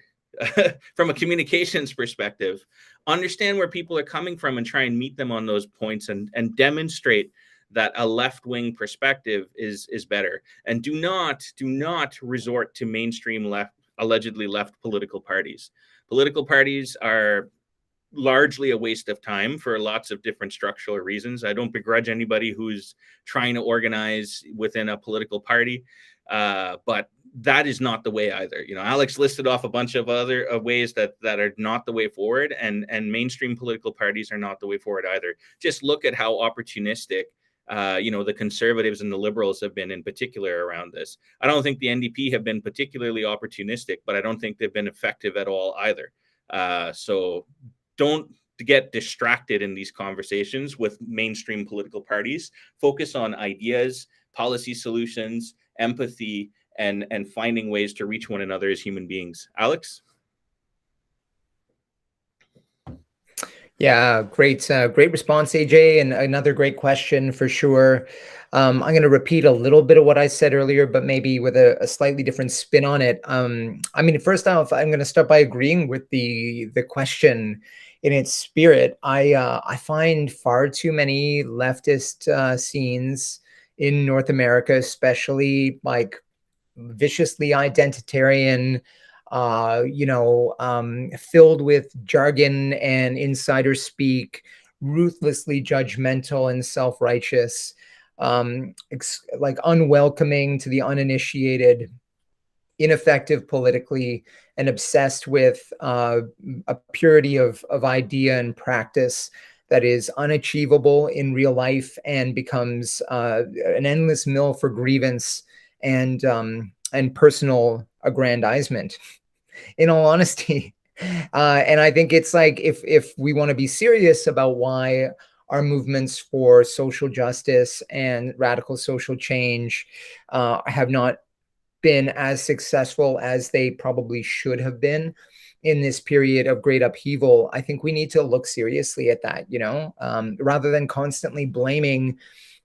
from a communications perspective, understand where people are coming from and try and meet them on those points and demonstrate that a left-wing perspective is better. And do not resort to mainstream allegedly left political parties. Political parties are largely a waste of time for lots of different structural reasons. I don't begrudge anybody who's trying to organize within a political party, but that is not the way either. Alex listed off a bunch of other ways that are not the way forward, and mainstream political parties are not the way forward either. Just look at how opportunistic the Conservatives and the Liberals have been in particular around this. I don't think the NDP have been particularly opportunistic, but I don't think they've been effective at all either. So don't get distracted in these conversations with mainstream political parties. Focus on ideas, policy solutions, empathy, and finding ways to reach one another as human beings. Alex? Yeah, great response, AJ, and another great question for sure. I'm going to repeat a little bit of what I said earlier, but maybe with a slightly different spin on it. I mean, first off, I'm going to start by agreeing with the question in its spirit. I find far too many leftist scenes in North America, especially like viciously identitarian, filled with jargon and insider speak, ruthlessly judgmental and self-righteous, like unwelcoming to the uninitiated, ineffective politically, and obsessed with a purity of idea and practice that is unachievable in real life and becomes an endless mill for grievance and personal aggrandizement, in all honesty. And I think it's like, if we want to be serious about why our movements for social justice and radical social change have not been as successful as they probably should have been in this period of great upheaval, I think we need to look seriously at that, rather than constantly blaming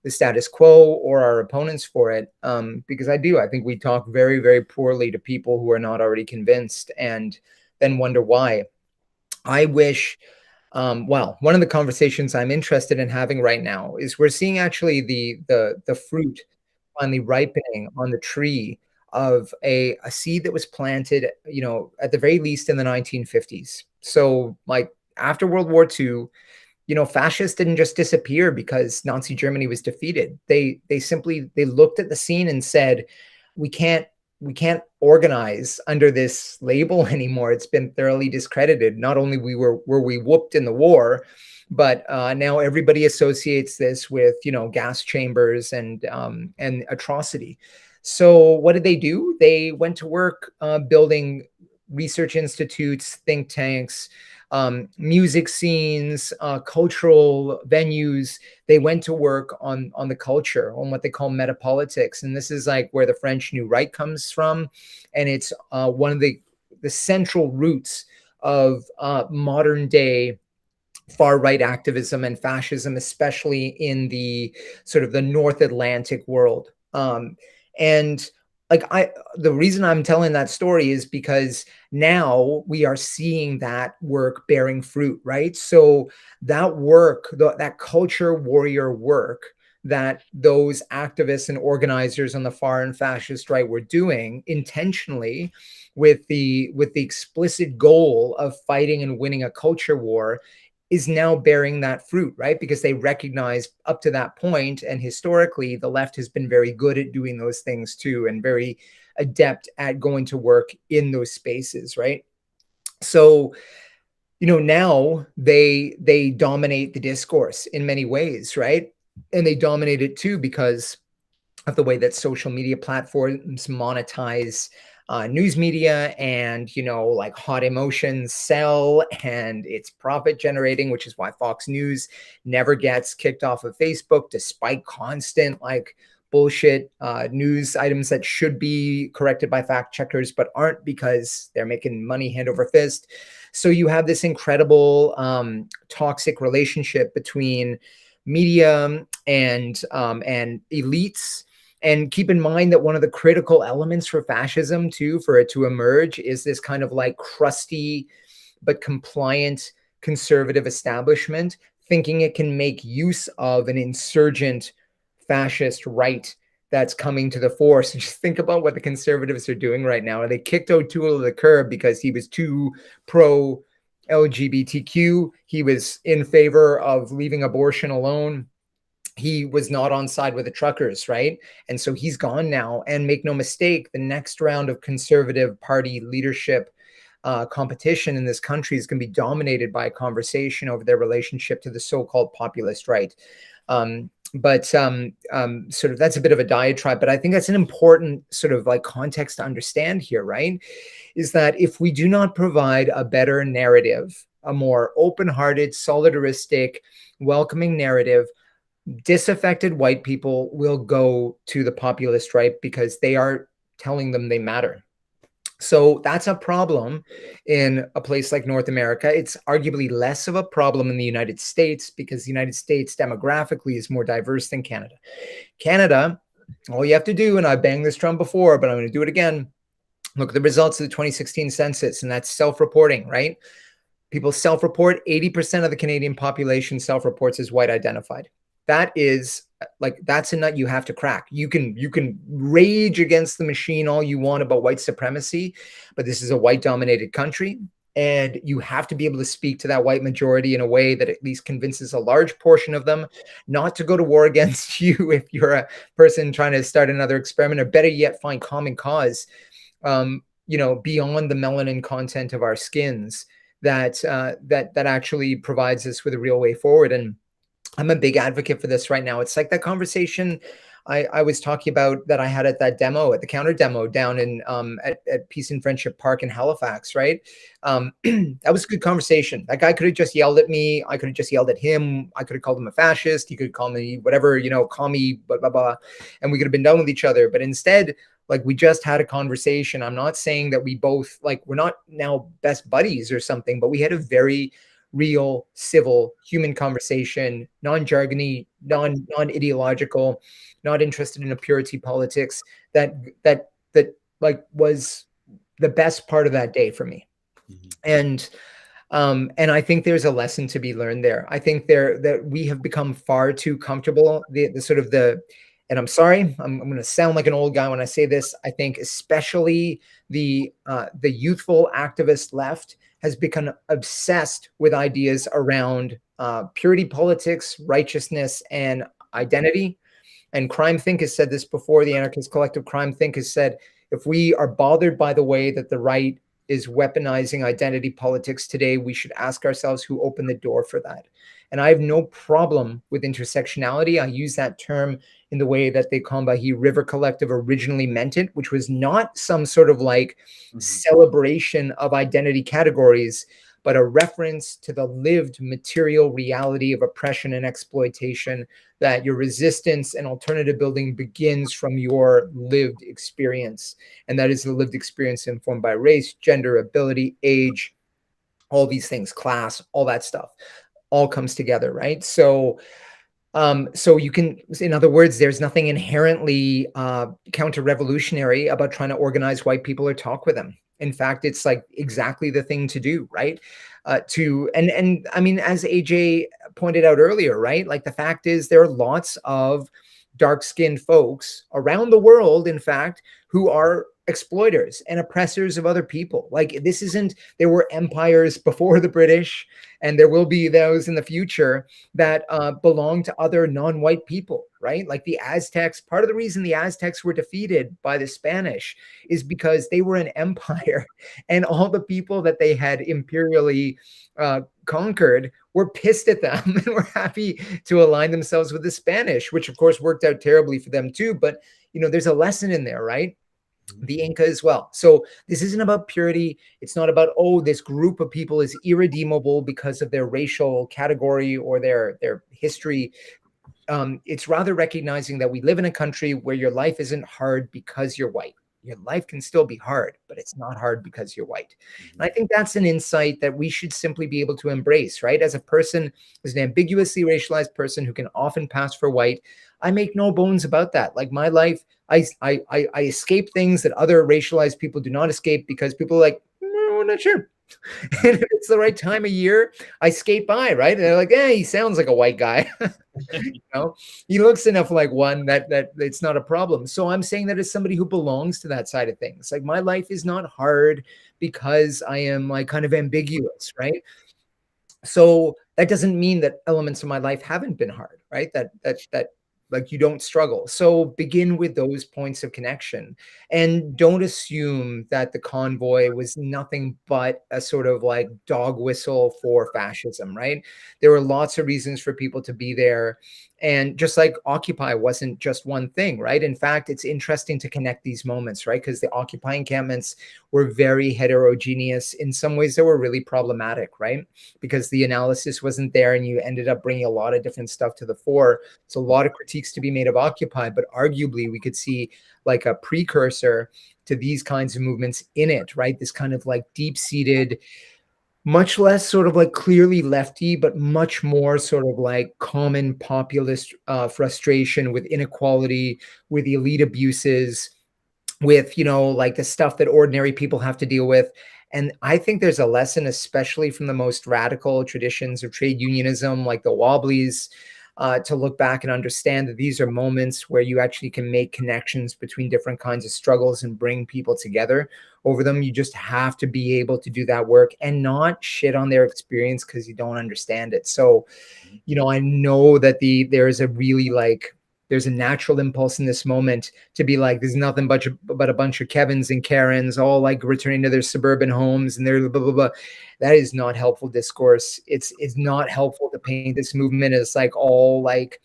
the status quo or our opponents for it. Because I think we talk very, very poorly to people who are not already convinced and then wonder why. I wish, well, one of the conversations I'm interested in having right now is we're seeing actually the fruit finally ripening on the tree of a seed that was planted, at the very least in the 1950s. So like after World War II, fascists didn't just disappear because Nazi Germany was defeated. They simply looked at the scene and said, we can't organize under this label anymore. It's been thoroughly discredited. Not only were we whooped in the war, but now everybody associates this with gas chambers and atrocity. So what did they do? They went to work building research institutes, think tanks, music scenes, cultural venues. They went to work on the culture, on what they call metapolitics. And this is like where the French New Right comes from. And it's one of the central roots of modern day far right activism and fascism, especially in the sort of the North Atlantic world. And like the reason I'm telling that story is because now we are seeing that work bearing fruit, right? So that work, that culture warrior work that those activists and organizers on the far and fascist right were doing intentionally with the explicit goal of fighting and winning a culture war is now bearing that fruit, right? Because they recognize up to that point, and historically, the left has been very good at doing those things too, and very adept at going to work in those spaces, right? So, now they dominate the discourse in many ways, right? And they dominate it too because of the way that social media platforms monetize news media, and like hot emotions sell, and it's profit generating, which is why Fox News never gets kicked off of Facebook despite constant like bullshit news items that should be corrected by fact checkers but aren't, because they're making money hand over fist. So you have this incredible toxic relationship between media and elites. And keep in mind that one of the critical elements for fascism too, for it to emerge, is this kind of like crusty but compliant conservative establishment thinking it can make use of an insurgent fascist right that's coming to the fore. So just think about what the conservatives are doing right now. They kicked O'Toole to the curb because he was too pro LGBTQ. He was in favor of leaving abortion alone. He was not on side with the truckers, right? And so he's gone now. And make no mistake, the next round of Conservative Party leadership competition in this country is going to be dominated by a conversation over their relationship to the so-called populist right. But sort of that's a bit of a diatribe, but I think that's an important sort of like context to understand here, right? Is that if we do not provide a better narrative, a more open-hearted, solidaristic, welcoming narrative, disaffected white people will go to the populist right because they are telling them they matter. So that's a problem in a place like North America. It's arguably less of a problem in the United States because the United States demographically is more diverse than Canada. Canada, all you have to do, and I banged this drum before, but I'm going to do it again. Look at the results of the 2016 census, and that's self-reporting, right? People self-report. 80% of the Canadian population self-reports as white identified. That is like, that's a nut you have to crack. You can rage against the machine all you want about white supremacy, but this is a white dominated country, and you have to be able to speak to that white majority in a way that at least convinces a large portion of them not to go to war against you if you're a person trying to start another experiment, or better yet, find common cause, beyond the melanin content of our skins, that actually provides us with a real way forward. And I'm a big advocate for this right now. It's like that conversation I was talking about that I had at that demo, at the counter demo down in at Peace and Friendship Park in Halifax, right? That was a good conversation. That guy could have just yelled at me. I could have just yelled at him. I could have called him a fascist. He could call me whatever, call me blah, blah, blah. And we could have been done with each other. But instead, like, we just had a conversation. I'm not saying that we both, like, we're not now best buddies or something, but we had a very real, civil, human conversation, non-jargony, non-ideological, not interested in a purity politics, that like was the best part of that day for me. And I think there's a lesson to be learned there. I think that we have become far too comfortable. And I'm sorry, I'm going to sound like an old guy when I say this. I think especially the youthful activist left has become obsessed with ideas around purity politics, righteousness, and identity. And Crime Think has said this before. The anarchist collective Crime Think has said, if we are bothered by the way that the right is weaponizing identity politics today, we should ask ourselves who opened the door for that. And I have no problem with intersectionality. I use that term in the way that the Combahee River Collective originally meant it, which was not some sort of like celebration of identity categories, but a reference to the lived material reality of oppression and exploitation, that your resistance and alternative building begins from your lived experience. And that is the lived experience informed by race, gender, ability, age, all these things, class, all that stuff, all comes together, right? So you can, in other words, there's nothing inherently counter-revolutionary about trying to organize white people or talk with them. In fact, it's like exactly the thing to do, right? And I mean, as AJ pointed out earlier, right? Like, the fact is there are lots of dark-skinned folks around the world, in fact, who are exploiters and oppressors of other people. Like, this isn't, there were empires before the British, and there will be those in the future that belong to other non-white people, right? Like the Aztecs. Part of the reason the Aztecs were defeated by the Spanish is because they were an empire, and all the people that they had imperially conquered were pissed at them and were happy to align themselves with the Spanish, which of course worked out terribly for them too. But, there's a lesson in there, right? The Inca as well. So this isn't about purity. It's not about, oh, this group of people is irredeemable because of their racial category or their history. It's rather recognizing that we live in a country where your life isn't hard because you're white. Your life can still be hard, but it's not hard because you're white. And I think that's an insight that we should simply be able to embrace, right? As a person, as an ambiguously racialized person who can often pass for white, I make no bones about that. Like, my life, I escape things that other racialized people do not escape because people are like, we're not sure. And if it's the right time of year, I skate by, right? And they're like, he sounds like a white guy. He looks enough like one that it's not a problem. So I'm saying that as somebody who belongs to that side of things, like, my life is not hard because I am like kind of ambiguous, right? So that doesn't mean that elements of my life haven't been hard, right? That like, you don't struggle. So begin with those points of connection, and don't assume that the convoy was nothing but a sort of like dog whistle for fascism, right? There were lots of reasons for people to be there. And just like Occupy wasn't just one thing, right? In fact, it's interesting to connect these moments, right? Because the Occupy encampments were very heterogeneous. In some ways, they were really problematic, right? Because the analysis wasn't there and you ended up bringing a lot of different stuff to the fore. So a lot of critiques to be made of Occupy, but arguably we could see like a precursor to these kinds of movements in it, right? This kind of like deep-seated, much less sort of like clearly lefty, but much more sort of like common populist frustration with inequality, with elite abuses, with, you know, like the stuff that ordinary people have to deal with. And I think there's a lesson, especially from the most radical traditions of trade unionism, like the Wobblies, to look back and understand that these are moments where you actually can make connections between different kinds of struggles and bring people together over them. You just have to be able to do that work and not shit on their experience because you don't understand it. So, you know, I know that there's a really like, there's a natural impulse in this moment to be like, there's nothing but a bunch of Kevins and Karens all like returning to their suburban homes and their blah, blah, blah. That is not helpful discourse. It's not helpful to paint this movement as like all like,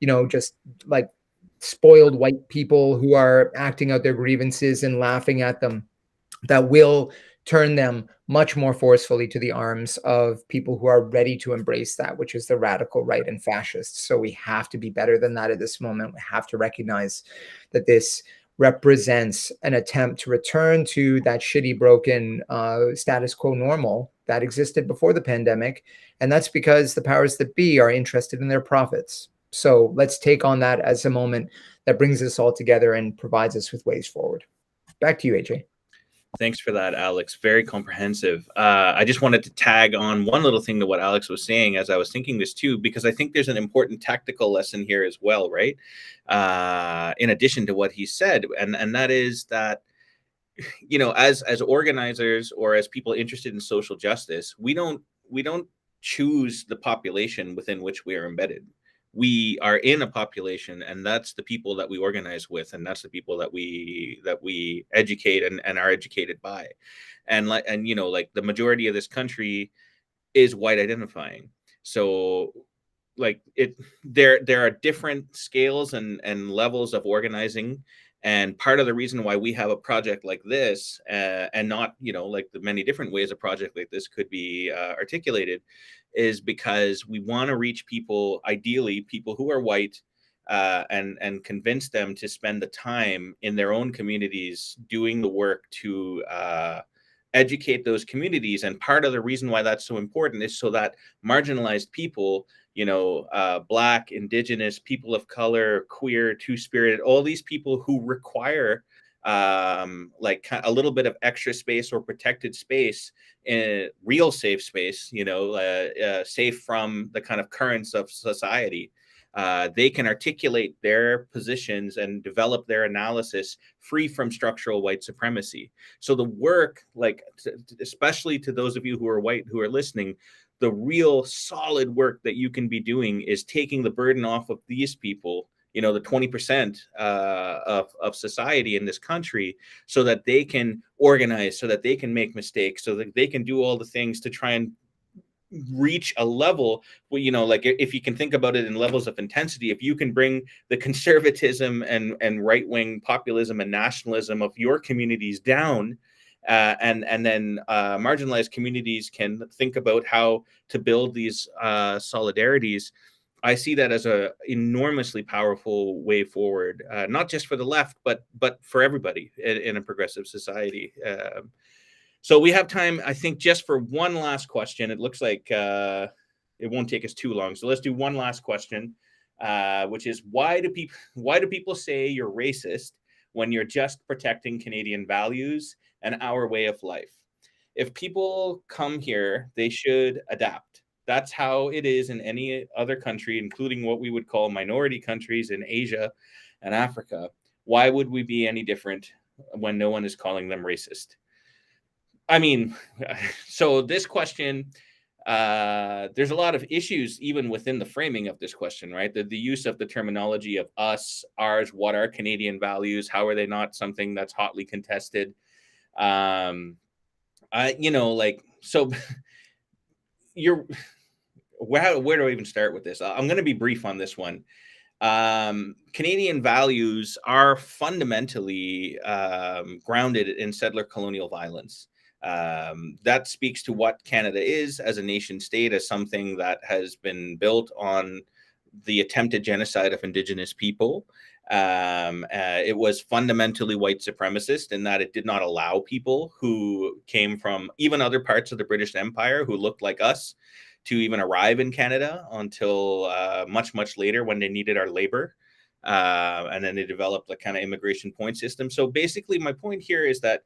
you know, just like spoiled white people who are acting out their grievances and laughing at them. That will turn them much more forcefully to the arms of people who are ready to embrace that, which is the radical right and fascists. So we have to be better than that at this moment. We have to recognize that this represents an attempt to return to that shitty, broken status quo normal that existed before the pandemic. And that's because the powers that be are interested in their profits. So let's take on that as a moment that brings us all together and provides us with ways forward. Back to you, AJ. Thanks for that, Alex. Very comprehensive. I just wanted to tag on one little thing to what Alex was saying as I was thinking this too, because I think there's an important tactical lesson here as well, right? In addition to what he said, and that is that, you know, as organizers or as people interested in social justice, we don't choose the population within which we are embedded. We are in a population, and that's the people that we organize with, and that's the people that we educate and are educated by. And you know, like the majority of this country is white identifying. So like there are different scales and levels of organizing, and part of the reason why we have a project like this, and not, you know, like the many different ways a project like this could be articulated, is because we want to reach people, ideally people who are white, and convince them to spend the time in their own communities doing the work to educate those communities. And part of the reason why that's so important is so that marginalized people, you know, Black, Indigenous, people of color, queer, two-spirited, all these people who require like a little bit of extra space or protected space, in real safe space, you know, safe from the kind of currents of society. They can articulate their positions and develop their analysis free from structural white supremacy. So the work, like, especially to those of you who are white who are listening, the real solid work that you can be doing is taking the burden off of these people, you know, the 20% of society in this country, so that they can organize, so that they can make mistakes, so that they can do all the things to try and reach a level where, you know, like if you can think about it in levels of intensity, if you can bring the conservatism and right-wing populism and nationalism of your communities down, and then marginalized communities can think about how to build these solidarities. I see that as a enormously powerful way forward, not just for the left, but for everybody in a progressive society. So we have time, I think, just for one last question. It looks like it won't take us too long. So let's do one last question, which is, why do people say you're racist when you're just protecting Canadian values and our way of life? If people come here, they should adapt. That's how it is in any other country, including what we would call minority countries in Asia and Africa. Why would we be any different when no one is calling them racist? I mean, so this question, there's a lot of issues even within the framing of this question, right? The use of the terminology of us, ours, what are Canadian values? How are they not something that's hotly contested? You know, like, so you're where do I even start with this? I'm going to be brief on this one. Canadian values are fundamentally grounded in settler colonial violence. That speaks to what Canada is as a nation state, as something that has been built on the attempted genocide of Indigenous people. It was fundamentally white supremacist in that it did not allow people who came from even other parts of the British Empire who looked like us to even arrive in Canada until much, much later when they needed our labor. And then they developed a kind of immigration point system. So basically, my point here is that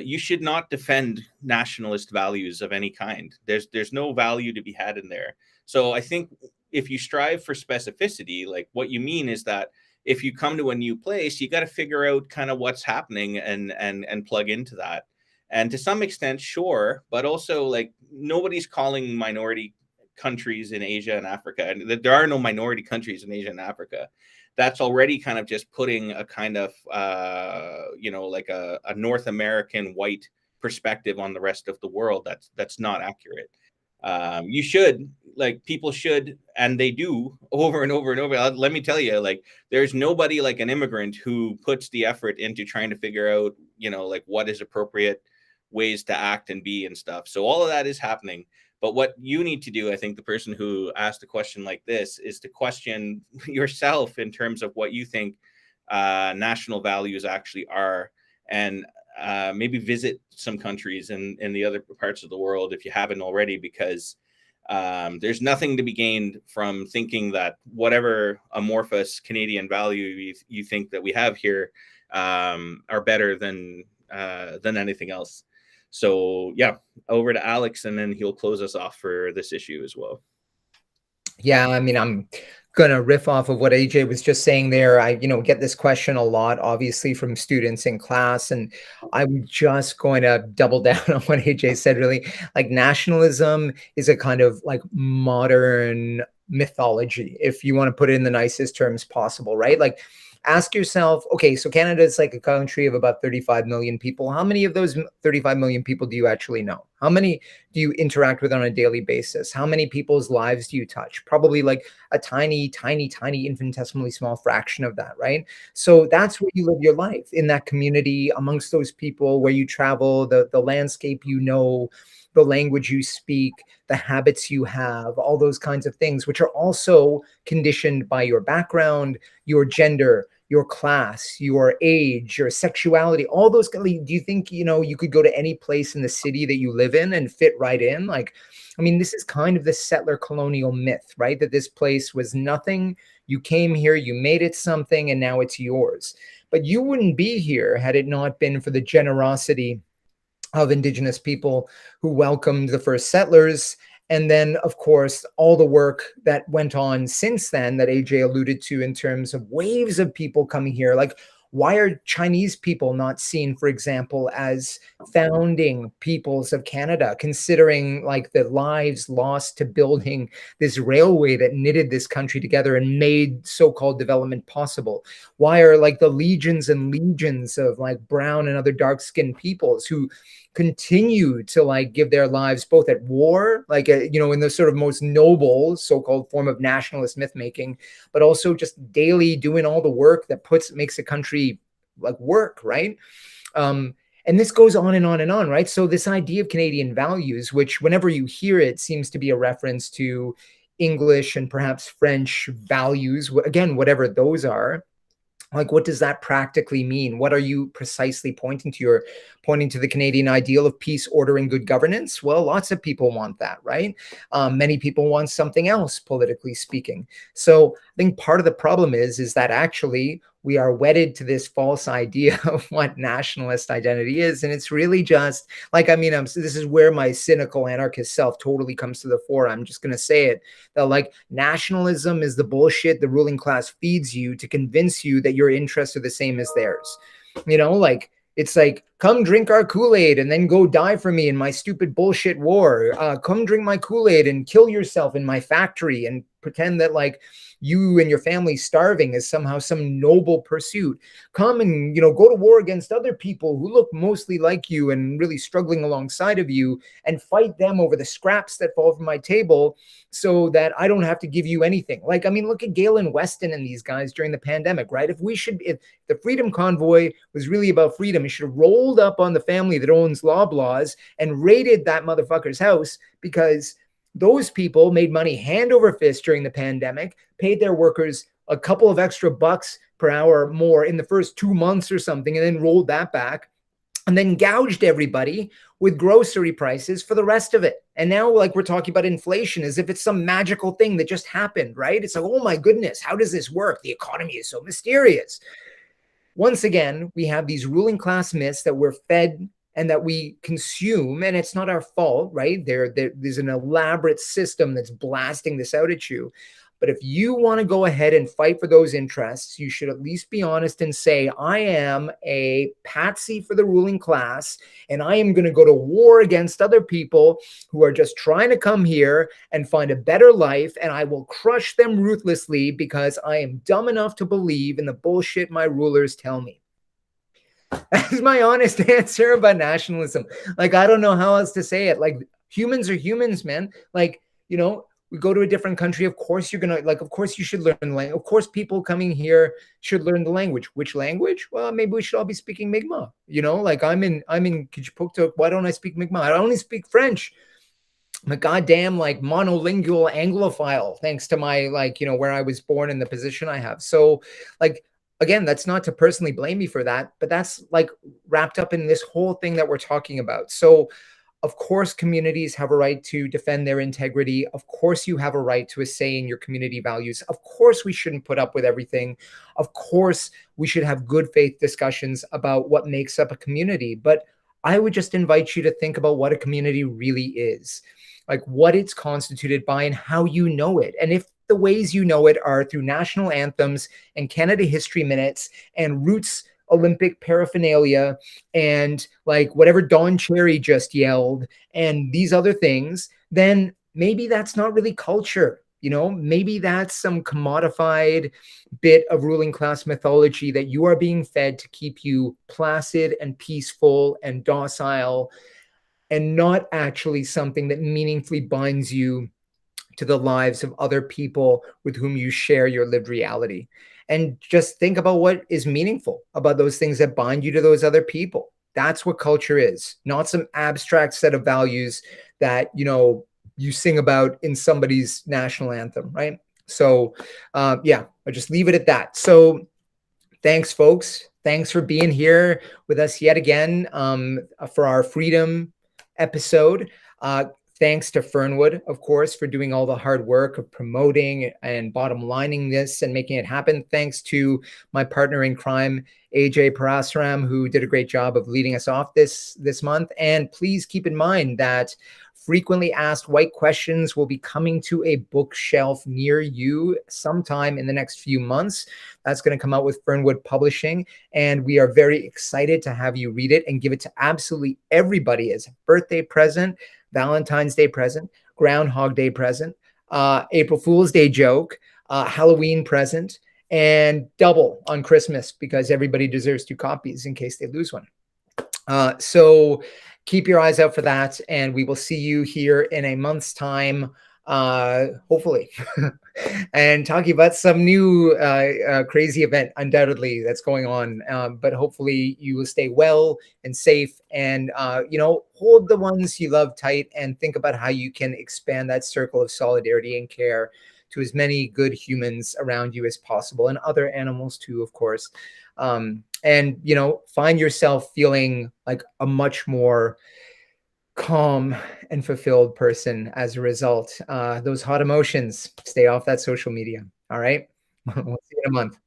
you should not defend nationalist values of any kind. There's no value to be had in there. So I think if you strive for specificity, like what you mean is that if you come to a new place, you got to figure out kind of what's happening and plug into that. And to some extent, sure, but also like nobody's calling minority countries in Asia and Africa, and there are no minority countries in Asia and Africa. That's already kind of just putting a kind of like a North American white perspective on the rest of the world. That's not accurate. You should, like, people should, and they do over and over and over. Let me tell you, like, there's nobody like an immigrant who puts the effort into trying to figure out, like what is appropriate ways to act and be and stuff. So all of that is happening. But what you need to do, I think the person who asked a question like this, is to question yourself in terms of what you think national values actually are, and maybe visit some countries in the other parts of the world if you haven't already, because there's nothing to be gained from thinking that whatever amorphous Canadian value you think that we have here are better than anything else. So yeah, over to Alex, and then he'll close us off for this issue as well. Yeah, I mean, I'm gonna riff off of what AJ was just saying there. I, get this question a lot, obviously, from students in class, and I'm just going to double down on what AJ said. Really, like, nationalism is a kind of like modern mythology, if you want to put it in the nicest terms possible, right? Like, ask yourself, okay, so Canada is like a country of about 35 million people. How many of those 35 million people do you actually know? How many do you interact with on a daily basis? How many people's lives do you touch? Probably like a tiny, tiny, tiny, infinitesimally small fraction of that, right? So that's where you live your life, in that community, amongst those people, where you travel, the landscape, the language you speak, the habits you have, all those kinds of things, which are also conditioned by your background, your gender, your class, your age, your sexuality, all those. Do you think, you could go to any place in the city that you live in and fit right in? Like, I mean, this is kind of the settler colonial myth, right? That this place was nothing. You came here, you made it something, and now it's yours. But you wouldn't be here had it not been for the generosity of Indigenous people who welcomed the first settlers. And then, of course, all the work that went on since then that AJ alluded to, in terms of waves of people coming here. Like, why are Chinese people not seen, for example, as founding peoples of Canada, considering like the lives lost to building this railway that knitted this country together and made so-called development possible? Why are like the legions and legions of like brown and other dark-skinned peoples who continue to like give their lives both at war, like in the sort of most noble so-called form of nationalist myth making, but also just daily doing all the work that makes a country like work, right? And this goes on and on and on, right? So this idea of Canadian values, which whenever you hear it seems to be a reference to English and perhaps French values, again, whatever those are. Like, what does that practically mean? What are you precisely pointing to? You're pointing to the Canadian ideal of peace, order, and good governance. Well, lots of people want that, right? Many people want something else, politically speaking. So I think part of the problem is that actually we are wedded to this false idea of what nationalist identity is. And it's really just like, I mean, this is where my cynical anarchist self totally comes to the fore. I'm just going to say it, that like nationalism is the bullshit the ruling class feeds you to convince you that your interests are the same as theirs. Like, it's like come drink our Kool-Aid and then go die for me in my stupid bullshit war. Come drink my Kool-Aid and kill yourself in my factory and pretend that like you and your family starving is somehow some noble pursuit. Come and, go to war against other people who look mostly like you and really struggling alongside of you, and fight them over the scraps that fall from my table so that I don't have to give you anything. Like, I mean, look at Galen Weston and these guys during the pandemic, right? If the Freedom Convoy was really about freedom, it should have rolled up on the family that owns Loblaws and raided that motherfucker's house, because those people made money hand over fist during the pandemic, paid their workers a couple of extra bucks per hour more in the first 2 months or something, and then rolled that back, and then gouged everybody with grocery prices for the rest of it. And now, like, we're talking about inflation as if it's some magical thing that just happened, right? It's like, oh my goodness, how does this work? The economy is so mysterious. Once again, we have these ruling class myths that we're fed and that we consume, and it's not our fault, right? There's an elaborate system that's blasting this out at you. But if you want to go ahead and fight for those interests, you should at least be honest and say, I am a patsy for the ruling class, and I am going to go to war against other people who are just trying to come here and find a better life, and I will crush them ruthlessly because I am dumb enough to believe in the bullshit my rulers tell me. That's my honest answer about nationalism. Like, I don't know how else to say it. Like, humans are humans, man. Like, we go to a different country. Of course, you're going to, like, of course you should learn the language. Of course, people coming here should learn the language. Which language? Well, maybe we should all be speaking Mi'kmaq. Like I'm in Kijipuktuk. Why don't I speak Mi'kmaq? I only speak French. I'm a goddamn like monolingual Anglophile, thanks to my where I was born and the position I have. So like, again, that's not to personally blame me for that, but that's like wrapped up in this whole thing that we're talking about. So of course, communities have a right to defend their integrity. Of course, you have a right to a say in your community values. Of course, we shouldn't put up with everything. Of course, we should have good faith discussions about what makes up a community. But I would just invite you to think about what a community really is, like what it's constituted by and how you know it. And if the ways you know it are through national anthems and Canada History Minutes and Roots Olympic paraphernalia and like whatever Don Cherry just yelled and these other things, then maybe that's not really culture. Maybe that's some commodified bit of ruling class mythology that you are being fed to keep you placid and peaceful and docile, and not actually something that meaningfully binds you to the lives of other people with whom you share your lived reality. And just think about what is meaningful about those things that bind you to those other people. That's what culture is, not some abstract set of values that, you sing about in somebody's national anthem, right? So, I'll just leave it at that. So thanks, folks. Thanks for being here with us yet again for our Freedom episode. Thanks to Fernwood, of course, for doing all the hard work of promoting and bottom lining this and making it happen. Thanks to my partner in crime, AJ Parasaram, who did a great job of leading us off this month. And please keep in mind that frequently asked white questions will be coming to a bookshelf near you sometime in the next few months. That's going to come out with Fernwood Publishing. And we are very excited to have you read it and give it to absolutely everybody as a birthday present, Valentine's Day present, Groundhog Day present, April Fool's Day joke, Halloween present, and double on Christmas, because everybody deserves 2 copies in case they lose one. So keep your eyes out for that, and we will see you here in a month's time, hopefully, and talking about some new crazy event, undoubtedly, that's going on. But hopefully you will stay well and safe, and hold the ones you love tight, and think about how you can expand that circle of solidarity and care to as many good humans around you as possible, and other animals too, of course. And find yourself feeling like a much more calm and fulfilled person as a result. Those hot emotions, stay off that social media. All right. We'll see you in a month.